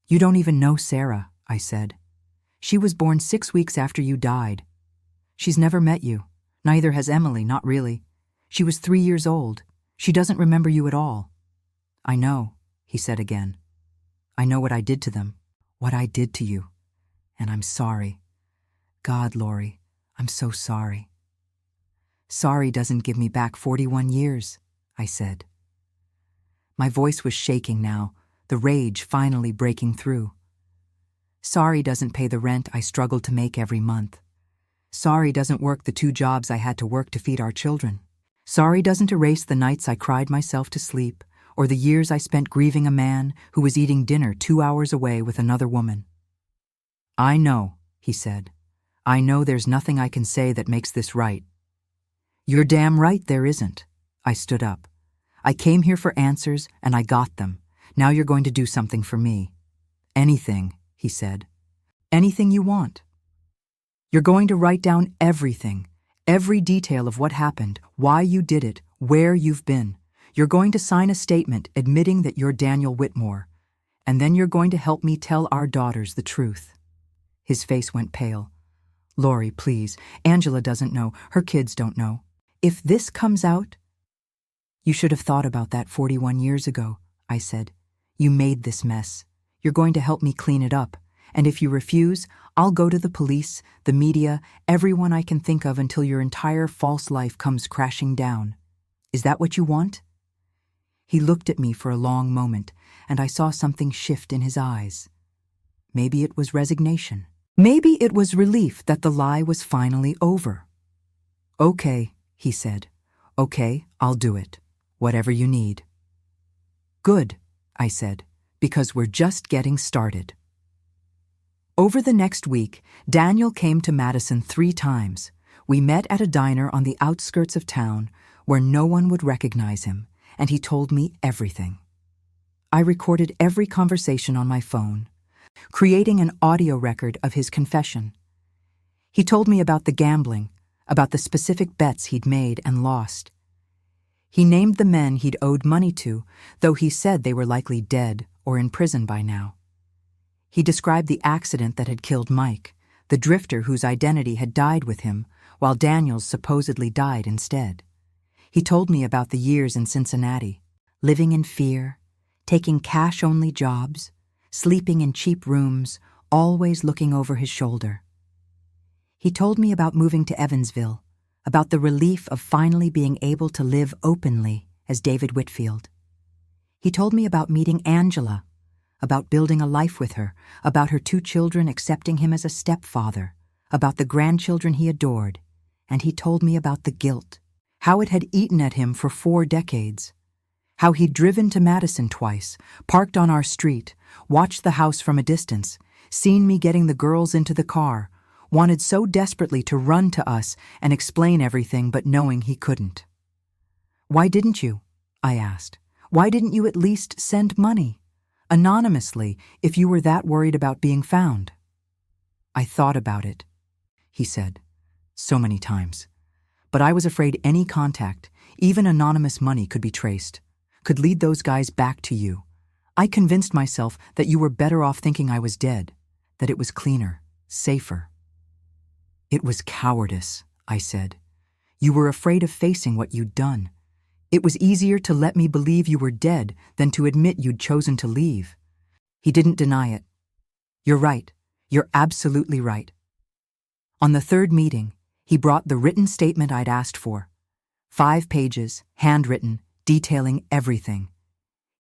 You don't even know Sarah, I said. She was born 6 weeks after you died. She's never met you. Neither has Emily, not really. She was 3 years old. She doesn't remember you at all. I know, he said again. I know what I did to them, what I did to you. And I'm sorry. God, Lori, I'm so sorry. Sorry doesn't give me back 41 years, I said. My voice was shaking now, the rage finally breaking through. Sorry doesn't pay the rent I struggled to make every month. Sorry doesn't work the 2 jobs I had to work to feed our children. Sorry doesn't erase the nights I cried myself to sleep, or the years I spent grieving a man who was eating dinner 2 hours away with another woman. I know, he said. I know there's nothing I can say that makes this right. You're damn right there isn't. I stood up. I came here for answers, and I got them. Now you're going to do something for me. Anything, he said. Anything you want. You're going to write down everything, every detail of what happened, why you did it, where you've been. You're going to sign a statement admitting that you're Daniel Whitmore, and then you're going to help me tell our daughters the truth. His face went pale. Lori, please, Angela doesn't know, her kids don't know. If this comes out... You should have thought about that 41 years ago, I said. You made this mess. You're going to help me clean it up. And if you refuse, I'll go to the police, the media, everyone I can think of until your entire false life comes crashing down. Is that what you want? He looked at me for a long moment, and I saw something shift in his eyes. Maybe it was resignation. Maybe it was relief that the lie was finally over. Okay, he said. Okay, I'll do it. Whatever you need. Good, I said, because we're just getting started. Over the next week, Daniel came to Madison 3 times. We met at a diner on the outskirts of town where no one would recognize him, and he told me everything. I recorded every conversation on my phone, creating an audio record of his confession. He told me about the gambling, about the specific bets he'd made and lost. He named the men he'd owed money to, though he said they were likely dead or in prison by now. He described the accident that had killed Mike, the drifter whose identity had died with him, while Daniel's supposedly died instead. He told me about the years in Cincinnati, living in fear, taking cash-only jobs, sleeping in cheap rooms, always looking over his shoulder. He told me about moving to Evansville, about the relief of finally being able to live openly as David Whitfield. He told me about meeting Angela, about building a life with her, about her 2 children accepting him as a stepfather, about the grandchildren he adored, and he told me about the guilt, how it had eaten at him for 4 decades, how he'd driven to Madison twice, parked on our street, watched the house from a distance, seen me getting the girls into the car, wanted so desperately to run to us and explain everything, but knowing he couldn't. Why didn't you? I asked. Why didn't you at least send money? Anonymously, if you were that worried about being found. I thought about it, he said, so many times. But I was afraid any contact, even anonymous money, could be traced, could lead those guys back to you. I convinced myself that you were better off thinking I was dead, that it was cleaner, safer. It was cowardice, I said. You were afraid of facing what you'd done. It was easier to let me believe you were dead than to admit you'd chosen to leave. He didn't deny it. You're right. You're absolutely right. On the 3rd meeting, He brought the written statement I'd asked for. 5 pages, handwritten, detailing everything.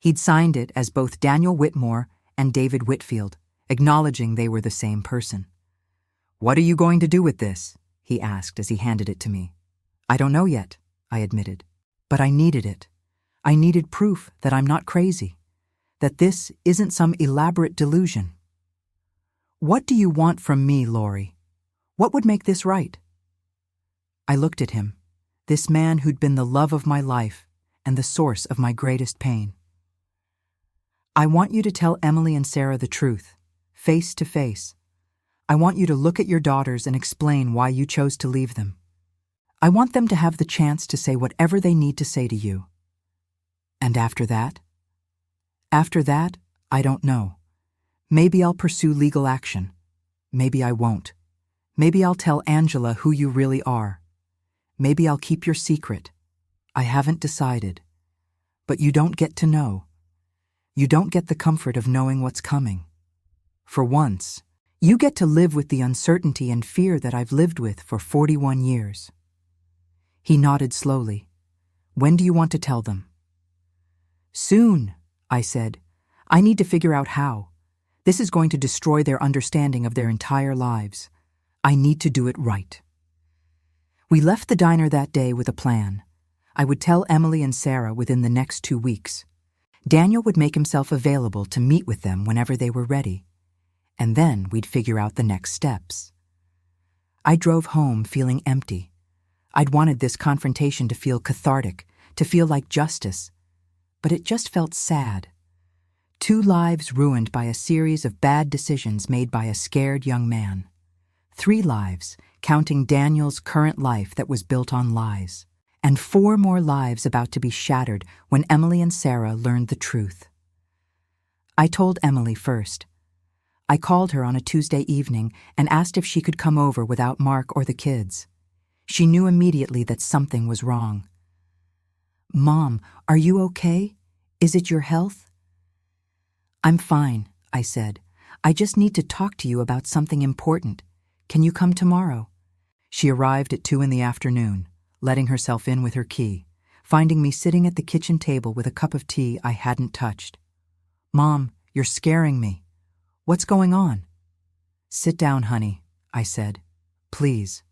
He'd signed it as both Daniel Whitmore and David Whitfield, acknowledging they were the same person. "What are you going to do with this?" he asked as he handed it to me. "I don't know yet," I admitted. But I needed it. I needed proof that I'm not crazy, that this isn't some elaborate delusion. "What do you want from me, Lori? What would make this right?" I looked at him, this man who'd been the love of my life and the source of my greatest pain. "I want you to tell Emily and Sarah the truth, face to face. I want you to look at your daughters and explain why you chose to leave them. I want them to have the chance to say whatever they need to say to you. And after that? After that, I don't know. Maybe I'll pursue legal action. Maybe I won't. Maybe I'll tell Angela who you really are. Maybe I'll keep your secret. I haven't decided. But you don't get to know. You don't get the comfort of knowing what's coming. For once, you get to live with the uncertainty and fear that I've lived with for 41 years. He nodded slowly. "When do you want to tell them?" "Soon," I said. "I need to figure out how. This is going to destroy their understanding of their entire lives. I need to do it right." We left the diner that day with a plan. I would tell Emily and Sarah within the next 2 weeks. Daniel would make himself available to meet with them whenever they were ready. And then we'd figure out the next steps. I drove home feeling empty. I'd wanted this confrontation to feel cathartic, to feel like justice. But it just felt sad. 2 lives ruined by a series of bad decisions made by a scared young man. 3 lives, counting Daniel's current life that was built on lies. And 4 more lives about to be shattered when Emily and Sarah learned the truth. I told Emily first. I called her on a Tuesday evening and asked if she could come over without Mark or the kids. She knew immediately that something was wrong. "Mom, are you okay? Is it your health?" "I'm fine," I said. "I just need to talk to you about something important. Can you come tomorrow?" She arrived at 2 in the afternoon, letting herself in with her key, finding me sitting at the kitchen table with a cup of tea I hadn't touched. "Mom, you're scaring me. What's going on?" "Sit down, honey," I said. "Please."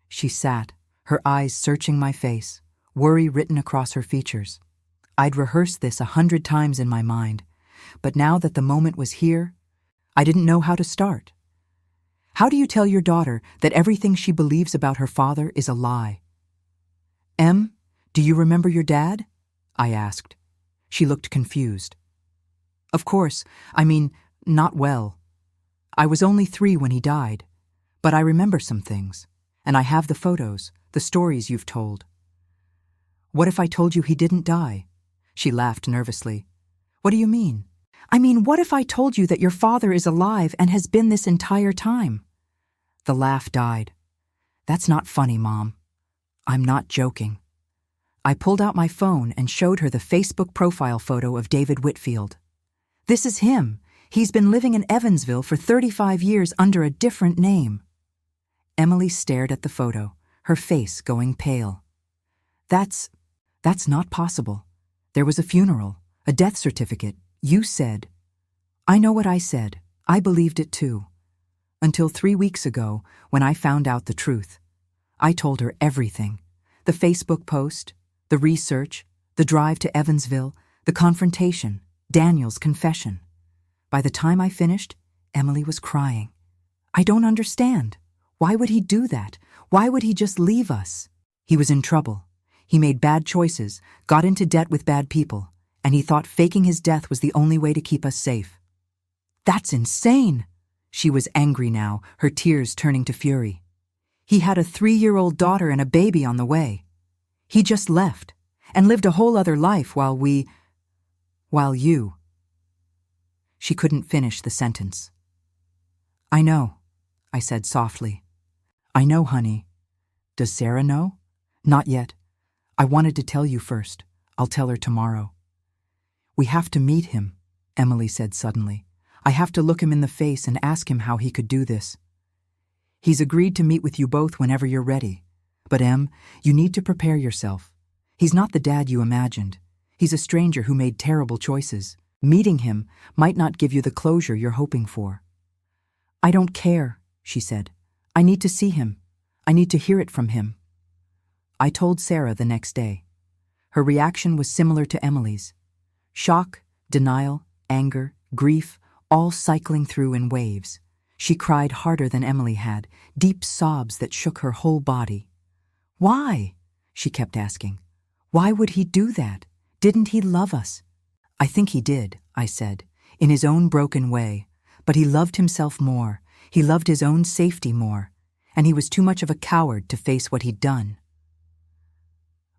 She sat, her eyes searching my face, worry written across her features. I'd rehearsed this 100 times in my mind, but now that the moment was here, I didn't know how to start. "How do you tell your daughter that everything she believes about her father is a lie?" "Em, do you remember your dad?" I asked. She looked confused. "Of course, not well. I was only 3 when he died, but I remember some things, and I have the photos, the stories you've told." "What if I told you he didn't die?" She laughed nervously. "What do you mean?" What if I told you that your father is alive and has been this entire time?" The laugh died. "That's not funny, Mom. I'm not joking." I pulled out my phone and showed her the Facebook profile photo of David Whitfield. "This is him. He's been living in Evansville for 35 years under a different name." Emily stared at the photo, her face going pale. That's not possible. There was a funeral, a death certificate. You said." "I know what I said. I believed it too. Until 3 weeks ago, when I found out the truth. I told her everything. The Facebook post, the research, the drive to Evansville, the confrontation, Daniel's confession. By the time I finished, Emily was crying. "I don't understand. Why would he do that? Why would he just leave us? He was in trouble. He made bad choices, got into debt with bad people, and he thought faking his death was the only way to keep us safe." "That's insane!" She was angry now, her tears turning to fury. "He had a 3-year-old daughter and a baby on the way. He just left, and lived a whole other life while you." She couldn't finish the sentence. "I know," I said softly. "I know, honey. Does Sarah know?" "Not yet. I wanted to tell you first. I'll tell her tomorrow." "We have to meet him," Emily said suddenly. "I have to look him in the face and ask him how he could do this." He's agreed to meet with you both whenever you're ready. But Em, you need to prepare yourself. He's not the dad you imagined. He's a stranger who made terrible choices. Meeting him might not give you the closure you're hoping for." "I don't care," she said. "I need to see him. I need to hear it from him." I told Sarah the next day. Her reaction was similar to Emily's. Shock, denial, anger, grief, all cycling through in waves. She cried harder than Emily had, deep sobs that shook her whole body. "Why?" she kept asking. "Why would he do that? Didn't he love us?" "I think he did," I said, in his own broken way, but he loved himself more. He loved his own safety more, and he was too much of a coward to face what he'd done.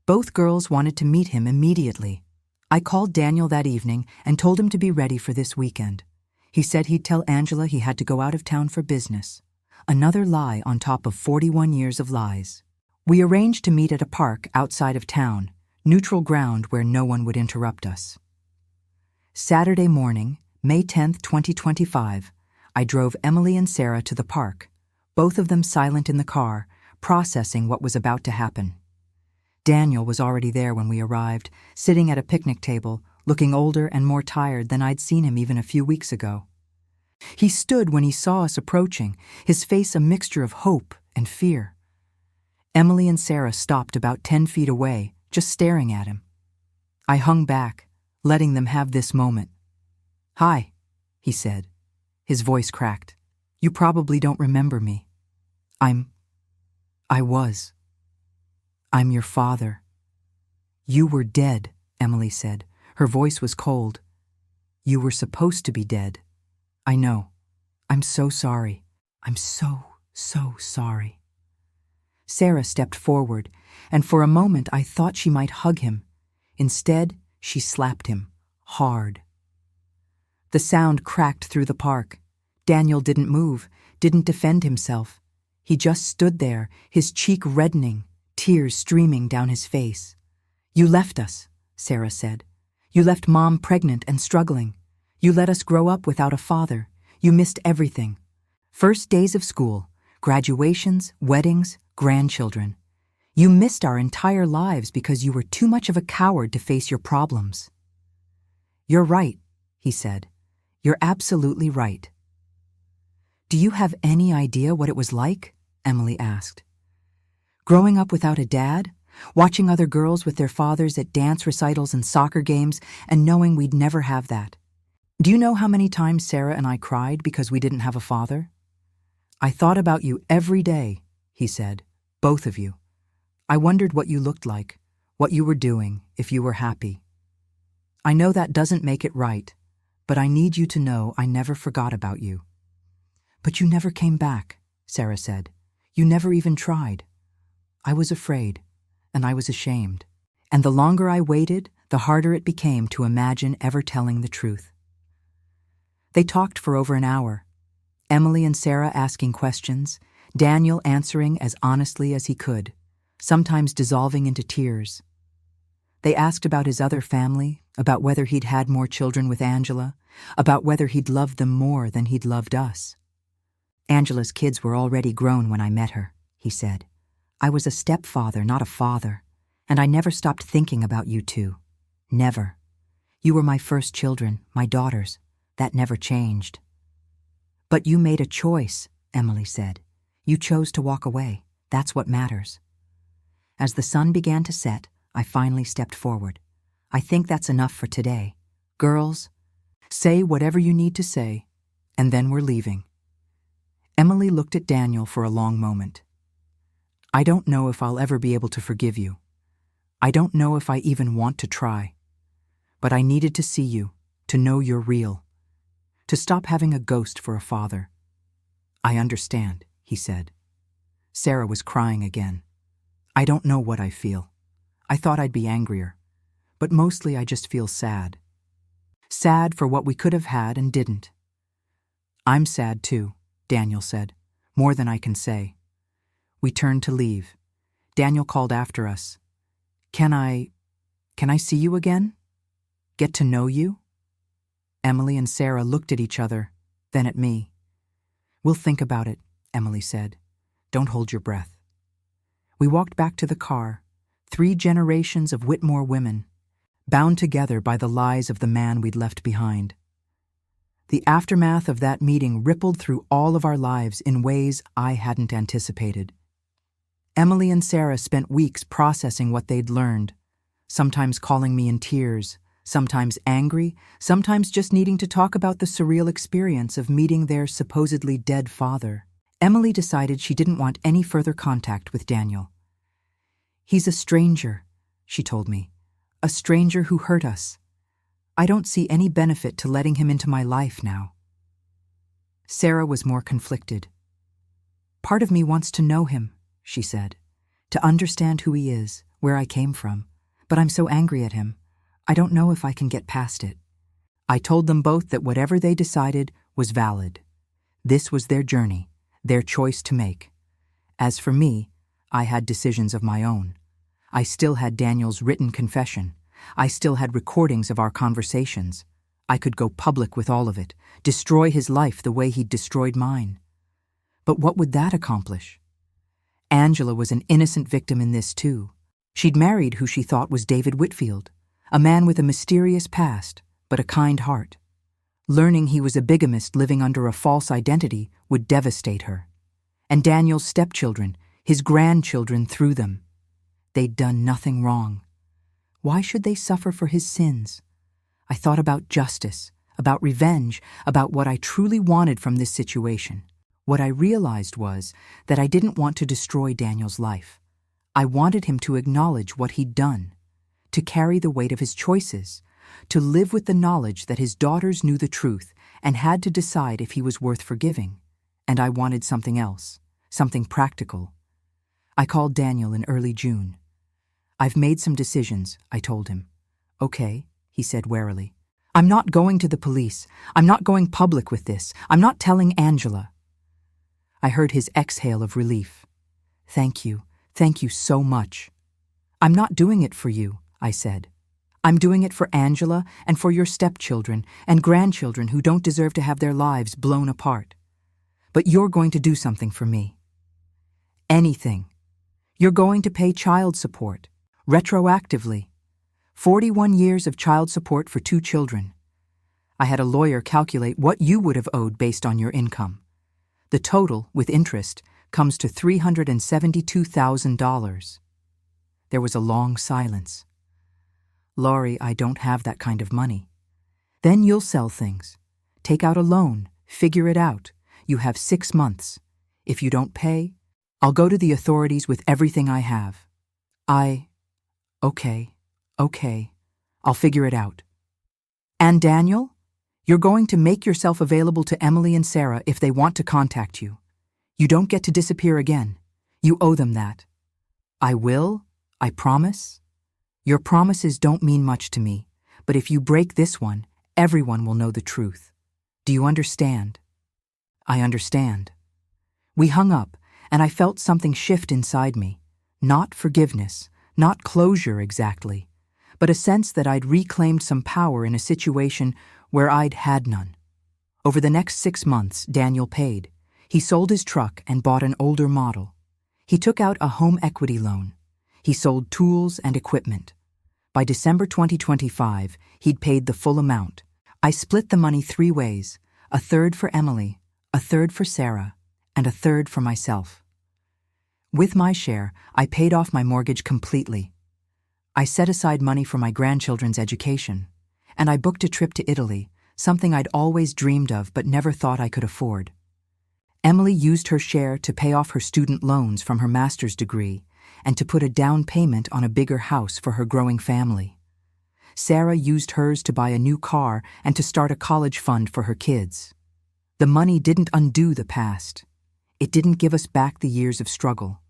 Both girls wanted to meet him immediately. I called Daniel that evening and told him to be ready for this weekend. He said he'd tell Angela he had to go out of town for business. Another lie on top of 41 years of lies. We arranged to meet at a park outside of town, neutral ground where no one would interrupt us. Saturday morning, May 10th, 2025, I drove Emily and Sarah to the park, both of them silent in the car, processing what was about to happen. Daniel was already there when we arrived, sitting at a picnic table, looking older and more tired than I'd seen him even a few weeks ago. He stood when he saw us approaching, his face a mixture of hope and fear. Emily and Sarah stopped about 10 feet away, just staring at him. I hung back, letting them have this moment. "Hi," he said. His voice cracked. "You probably don't remember me. I'm your father." "You were dead," Emily said. Her voice was cold. "You were supposed to be dead. I know. I'm so sorry. I'm so sorry." Sarah stepped forward, and for a moment I thought she might hug him. Instead, she slapped him, hard. The sound cracked through the park. Daniel didn't move, didn't defend himself. He just stood there, his cheek reddening, tears streaming down his face. "You left us," Sarah said. "You left Mom pregnant and struggling. You let us grow up without a father. You missed everything. First days of school, graduations, weddings, grandchildren. You missed our entire lives because you were too much of a coward to face your problems." "You're right," he said. "You're absolutely right." "Do you have any idea what it was like?" Emily asked. "Growing up without a dad, watching other girls with their fathers at dance recitals and soccer games, and knowing we'd never have that. Do you know how many times Sarah and I cried because we didn't have a father? I thought about you every day," he said, "both of you. I wondered what you looked like, what you were doing, if you were happy. I know that doesn't make it right, but I need you to know I never forgot about you." "But you never came back," Sarah said. "You never even tried." I was afraid, and I was ashamed. And the longer I waited, the harder it became to imagine ever telling the truth. They talked for over an hour. Emily and Sarah asking questions, Daniel answering as honestly as he could, sometimes dissolving into tears. They asked about his other family, about whether he'd had more children with Angela, about whether he'd loved them more than he'd loved us. "Angela's kids were already grown when I met her," he said. "I was a stepfather, not a father, and I never stopped thinking about you two. Never. You were my first children, my daughters. That never changed." "But you made a choice," Emily said. "You chose to walk away. That's what matters." As the sun began to set, I finally stepped forward. "I think that's enough for today. Girls, say whatever you need to say, and then we're leaving." Emily looked at Daniel for a long moment. "I don't know if I'll ever be able to forgive you. I don't know if I even want to try. But I needed to see you, to know you're real, to stop having a ghost for a father." "I understand," he said. Sarah was crying again. "I don't know what I feel. I thought I'd be angrier, but mostly I just feel sad. Sad for what we could have had and didn't." "I'm sad too," Daniel said, "more than I can say." We turned to leave. Daniel called after us. Can I see you again? Get to know you?" Emily and Sarah looked at each other, then at me. "We'll think about it," Emily said. Don't hold your breath. We walked back to the car, 3 generations of Whitmore women, bound together by the lies of the man we'd left behind. The aftermath of that meeting rippled through all of our lives in ways I hadn't anticipated. Emily and Sarah spent weeks processing what they'd learned, sometimes calling me in tears, sometimes angry, sometimes just needing to talk about the surreal experience of meeting their supposedly dead father. Emily decided she didn't want any further contact with Daniel. "He's a stranger," she told me, "a stranger who hurt us. I don't see any benefit to letting him into my life now." Sarah was more conflicted. "Part of me wants to know him," she said, "to understand who he is, where I came from, but I'm so angry at him. I don't know if I can get past it." I told them both that whatever they decided was valid. This was their journey, their choice to make. As for me, I had decisions of my own. I still had Daniel's written confession. I still had recordings of our conversations. I could go public with all of it, destroy his life the way he'd destroyed mine. But what would that accomplish? Angela was an innocent victim in this too. She'd married who she thought was David Whitfield, a man with a mysterious past, but a kind heart. Learning he was a bigamist living under a false identity would devastate her. And Daniel's stepchildren, his grandchildren through them. They'd done nothing wrong. Why should they suffer for his sins? I thought about justice, about revenge, about what I truly wanted from this situation. What I realized was that I didn't want to destroy Daniel's life. I wanted him to acknowledge what he'd done, to carry the weight of his choices, to live with the knowledge that his daughters knew the truth and had to decide if he was worth forgiving. And I wanted something else, something practical. I called Daniel in early June. "I've made some decisions," I told him. "Okay," he said warily. "I'm not going to the police. I'm not going public with this. I'm not telling Angela." I heard his exhale of relief. Thank you so much." "I'm not doing it for you," I said. "I'm doing it for Angela and for your stepchildren and grandchildren who don't deserve to have their lives blown apart. But you're going to do something for me. Anything. You're going to pay child support. Retroactively. 41 years of child support for 2 children. I had a lawyer calculate what you would have owed based on your income. The total, with interest, comes to $372,000. There was a long silence. "Laurie, I don't have that kind of money." "Then you'll sell things. Take out a loan. Figure it out. You have 6 months. If you don't pay, I'll go to the authorities with everything I have." Okay, I'll figure it out." "And Daniel? You're going to make yourself available to Emily and Sarah if they want to contact you. You don't get to disappear again. You owe them that." "I will, I promise." "Your promises don't mean much to me, but if you break this one, everyone will know the truth. Do you understand?" "I understand." We hung up, and I felt something shift inside me. Not forgiveness, not closure exactly, but a sense that I'd reclaimed some power in a situation where I'd had none. Over the next 6 months, Daniel paid. He sold his truck and bought an older model. He took out a home equity loan. He sold tools and equipment. By December 2025, he'd paid the full amount. I split the money 3 ways, a third for Emily, a third for Sarah, and a third for myself. With my share, I paid off my mortgage completely. I set aside money for my grandchildren's education, and I booked a trip to Italy, something I'd always dreamed of but never thought I could afford. Emily used her share to pay off her student loans from her master's degree and to put a down payment on a bigger house for her growing family. Sarah used hers to buy a new car and to start a college fund for her kids. The money didn't undo the past. It didn't give us back the years of struggle.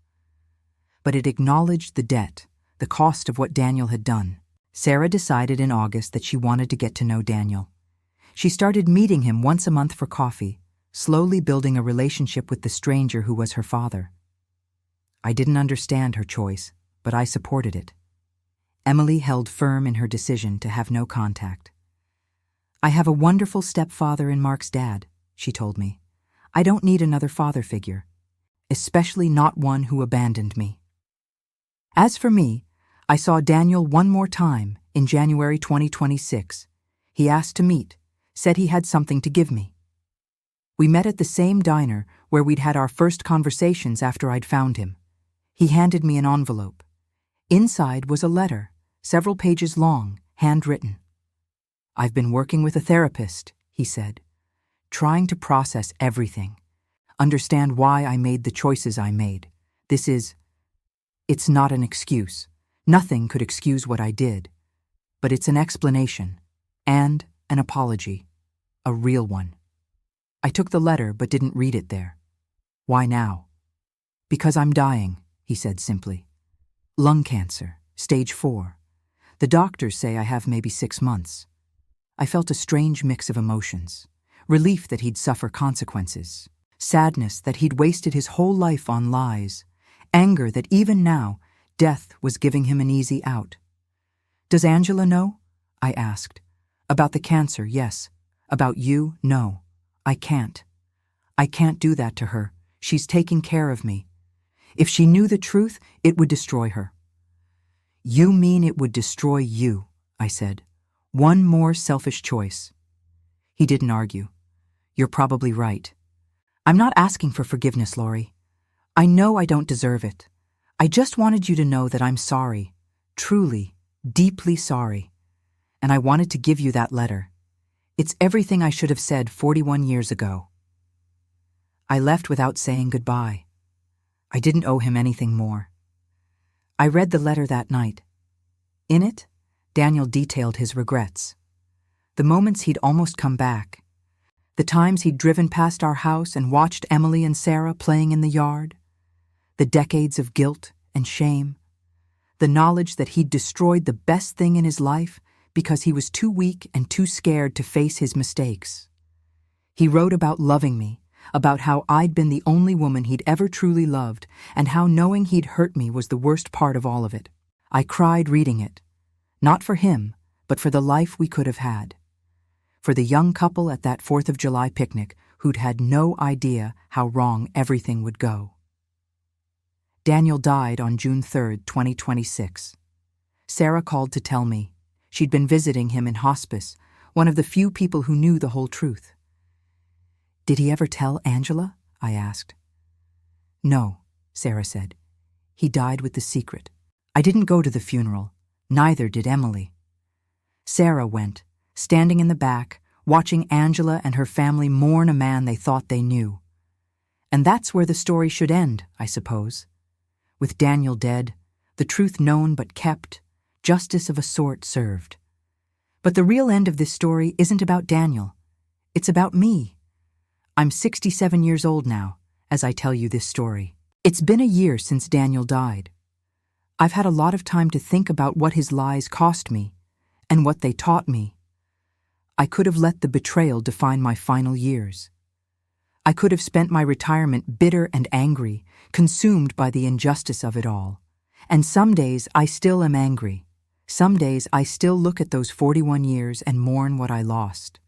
But it acknowledged the debt, the cost of what Daniel had done. Sarah decided in August that she wanted to get to know Daniel. She started meeting him once a month for coffee, slowly building a relationship with the stranger who was her father. I didn't understand her choice, but I supported it. Emily held firm in her decision to have no contact. "I have a wonderful stepfather in Mark's dad," she told me. "I don't need another father figure. especially not one who abandoned me. As for me, I saw Daniel one more time in January 2026. He asked to meet, said he had something to give me. We met at the same diner where we'd had our first conversations after I'd found him. He handed me an envelope. Inside was a letter, several pages long, handwritten. "I've been working with a therapist," he said, "trying to process everything, understand why I made the choices I made. It's not an excuse. Nothing could excuse what I did. But it's an explanation, and an apology, a real one." I took the letter but didn't read it there. "Why now?" "Because I'm dying," he said simply. "Lung cancer, stage 4. The doctors say I have maybe 6 months." I felt a strange mix of emotions. Relief that he'd suffer consequences. Sadness that he'd wasted his whole life on lies. Anger that even now, death was giving him an easy out. "Does Angela know?" I asked. "About the cancer, yes. About you, no. I can't. I can't do that to her. She's taking care of me. If she knew the truth, it would destroy her." "You mean it would destroy you," I said. "One more selfish choice." He didn't argue. "You're probably right. I'm not asking for forgiveness, Lori. I know I don't deserve it. I just wanted you to know that I'm sorry. Truly, deeply sorry. And I wanted to give you that letter. It's everything I should have said 41 years ago." I left without saying goodbye. I didn't owe him anything more. I read the letter that night. In it, Daniel detailed his regrets. The moments he'd almost come back. The times he'd driven past our house and watched Emily and Sarah playing in the yard. The decades of guilt and shame. The knowledge that he'd destroyed the best thing in his life because he was too weak and too scared to face his mistakes. He wrote about loving me, about how I'd been the only woman he'd ever truly loved, and how knowing he'd hurt me was the worst part of all of it. I cried reading it. Not for him, but for the life we could have had. For the young couple at that 4th of July picnic who'd had no idea how wrong everything would go. Daniel died on June 3rd, 2026. Sarah called to tell me. She'd been visiting him in hospice, one of the few people who knew the whole truth. "Did he ever tell Angela?" I asked. "No," Sarah said. "He died with the secret. I didn't go to the funeral. Neither did Emily." Sarah went, standing in the back, watching Angela and her family mourn a man they thought they knew. And that's where the story should end, I suppose. With Daniel dead, the truth known but kept, justice of a sort served. But the real end of this story isn't about Daniel. It's about me. I'm 67 years old now, as I tell you this story. It's been a year since Daniel died. I've had a lot of time to think about what his lies cost me, and what they taught me. I could have let the betrayal define my final years. I could have spent my retirement bitter and angry, consumed by the injustice of it all. And some days I still am angry. Some days I still look at those 41 years and mourn what I lost.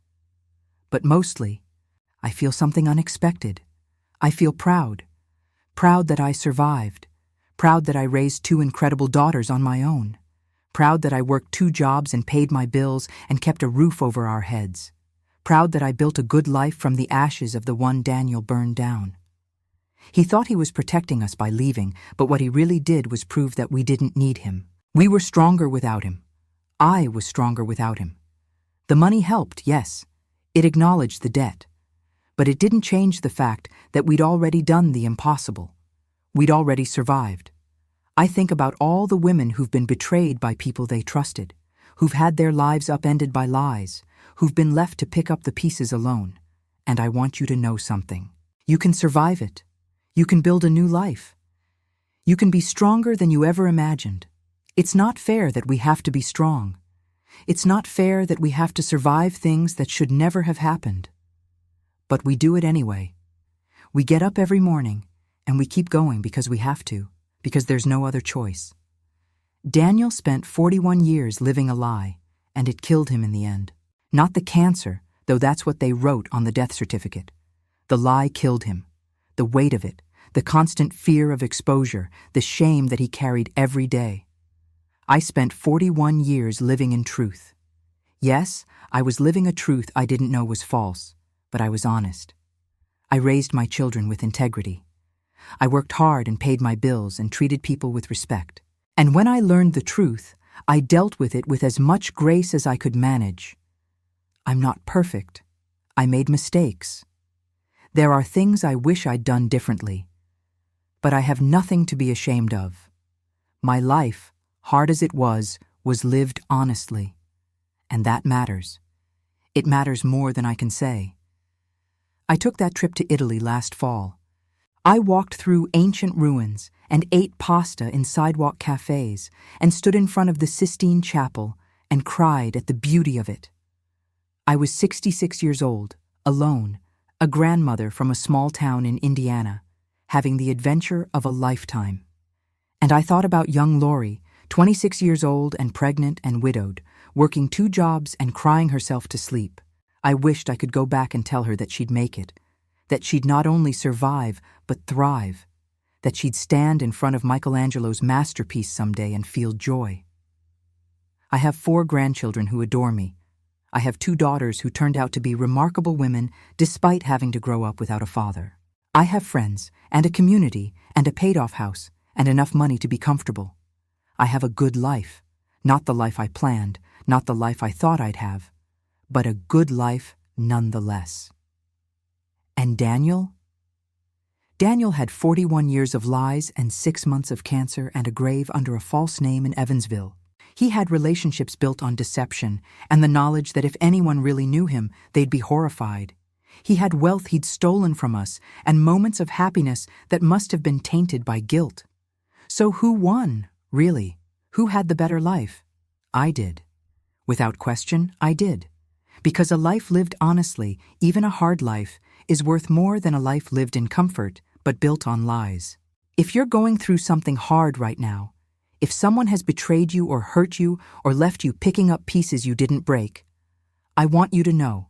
But mostly, I feel something unexpected. I feel proud. Proud that I survived. Proud that I raised 2 incredible daughters on my own. Proud that I worked 2 jobs and paid my bills and kept a roof over our heads. Proud that I built a good life from the ashes of the one Daniel burned down. He thought he was protecting us by leaving, but what he really did was prove that we didn't need him. We were stronger without him. I was stronger without him. The money helped, yes. It acknowledged the debt. But it didn't change the fact that we'd already done the impossible. We'd already survived. I think about all the women who've been betrayed by people they trusted, who've had their lives upended by lies, who've been left to pick up the pieces alone. And I want you to know something. You can survive it. You can build a new life. You can be stronger than you ever imagined. It's not fair that we have to be strong. It's not fair that we have to survive things that should never have happened. But we do it anyway. We get up every morning, and we keep going because we have to, because there's no other choice. Daniel spent 41 years living a lie, and it killed him in the end. Not the cancer, though that's what they wrote on the death certificate. The lie killed him. The weight of it, the constant fear of exposure, the shame that he carried every day. I spent 41 years living in truth. Yes, I was living a truth I didn't know was false, but I was honest. I raised my children with integrity. I worked hard and paid my bills and treated people with respect. And when I learned the truth, I dealt with it with as much grace as I could manage. I'm not perfect. I made mistakes. There are things I wish I'd done differently. But I have nothing to be ashamed of. My life, hard as it was lived honestly. And that matters. It matters more than I can say. I took that trip to Italy last fall. I walked through ancient ruins and ate pasta in sidewalk cafes and stood in front of the Sistine Chapel and cried at the beauty of it. I was 66 years old, alone, a grandmother from a small town in Indiana, having the adventure of a lifetime. And I thought about young Lori, 26 years old and pregnant and widowed, working 2 jobs and crying herself to sleep. I wished I could go back and tell her that she'd make it, that she'd not only survive, but thrive, that she'd stand in front of Michelangelo's masterpiece someday and feel joy. I have 4 grandchildren who adore me. I have 2 daughters who turned out to be remarkable women despite having to grow up without a father. I have friends and a community and a paid-off house and enough money to be comfortable. I have a good life, not the life I planned, not the life I thought I'd have, but a good life nonetheless. And Daniel? Daniel had 41 years of lies and 6 months of cancer and a grave under a false name in Evansville. He had relationships built on deception and the knowledge that if anyone really knew him, they'd be horrified. He had wealth he'd stolen from us and moments of happiness that must have been tainted by guilt. So who won, really? Who had the better life? I did. Without question, I did. Because a life lived honestly, even a hard life, is worth more than a life lived in comfort, but built on lies. If you're going through something hard right now, if someone has betrayed you or hurt you or left you picking up pieces you didn't break, I want you to know,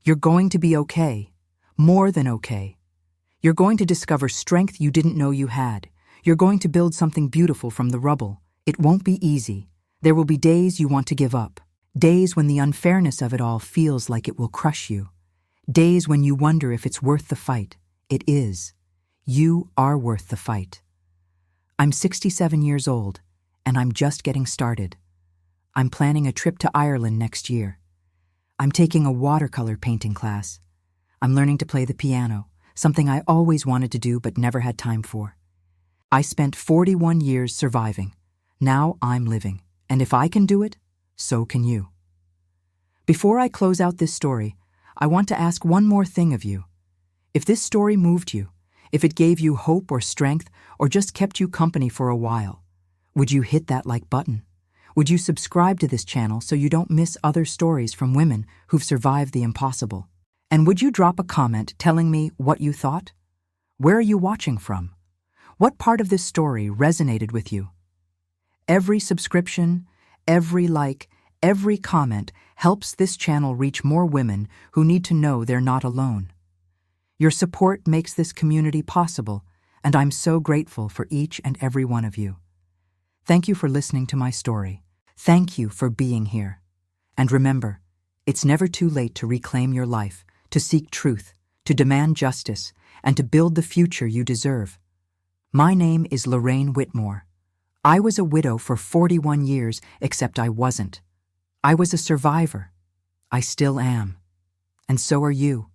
you're going to be okay, more than okay. You're going to discover strength you didn't know you had. You're going to build something beautiful from the rubble. It won't be easy. There will be days you want to give up. Days when the unfairness of it all feels like it will crush you. Days when you wonder if it's worth the fight. It is. You are worth the fight. I'm 67 years old, and I'm just getting started. I'm planning a trip to Ireland next year. I'm taking a watercolor painting class. I'm learning to play the piano, something I always wanted to do but never had time for. I spent 41 years surviving. Now I'm living, and if I can do it, so can you. Before I close out this story, I want to ask one more thing of you. If this story moved you, if it gave you hope or strength or just kept you company for a while, would you hit that like button? Would you subscribe to this channel so you don't miss other stories from women who've survived the impossible? And would you drop a comment telling me what you thought? Where are you watching from? What part of this story resonated with you? Every subscription, every like, every comment helps this channel reach more women who need to know they're not alone. Your support makes this community possible, and I'm so grateful for each and every one of you. Thank you for listening to my story. Thank you for being here. And remember, it's never too late to reclaim your life, to seek truth, to demand justice, and to build the future you deserve. My name is Lorraine Whitmore. I was a widow for 41 years, except I wasn't. I was a survivor. I still am. And so are you.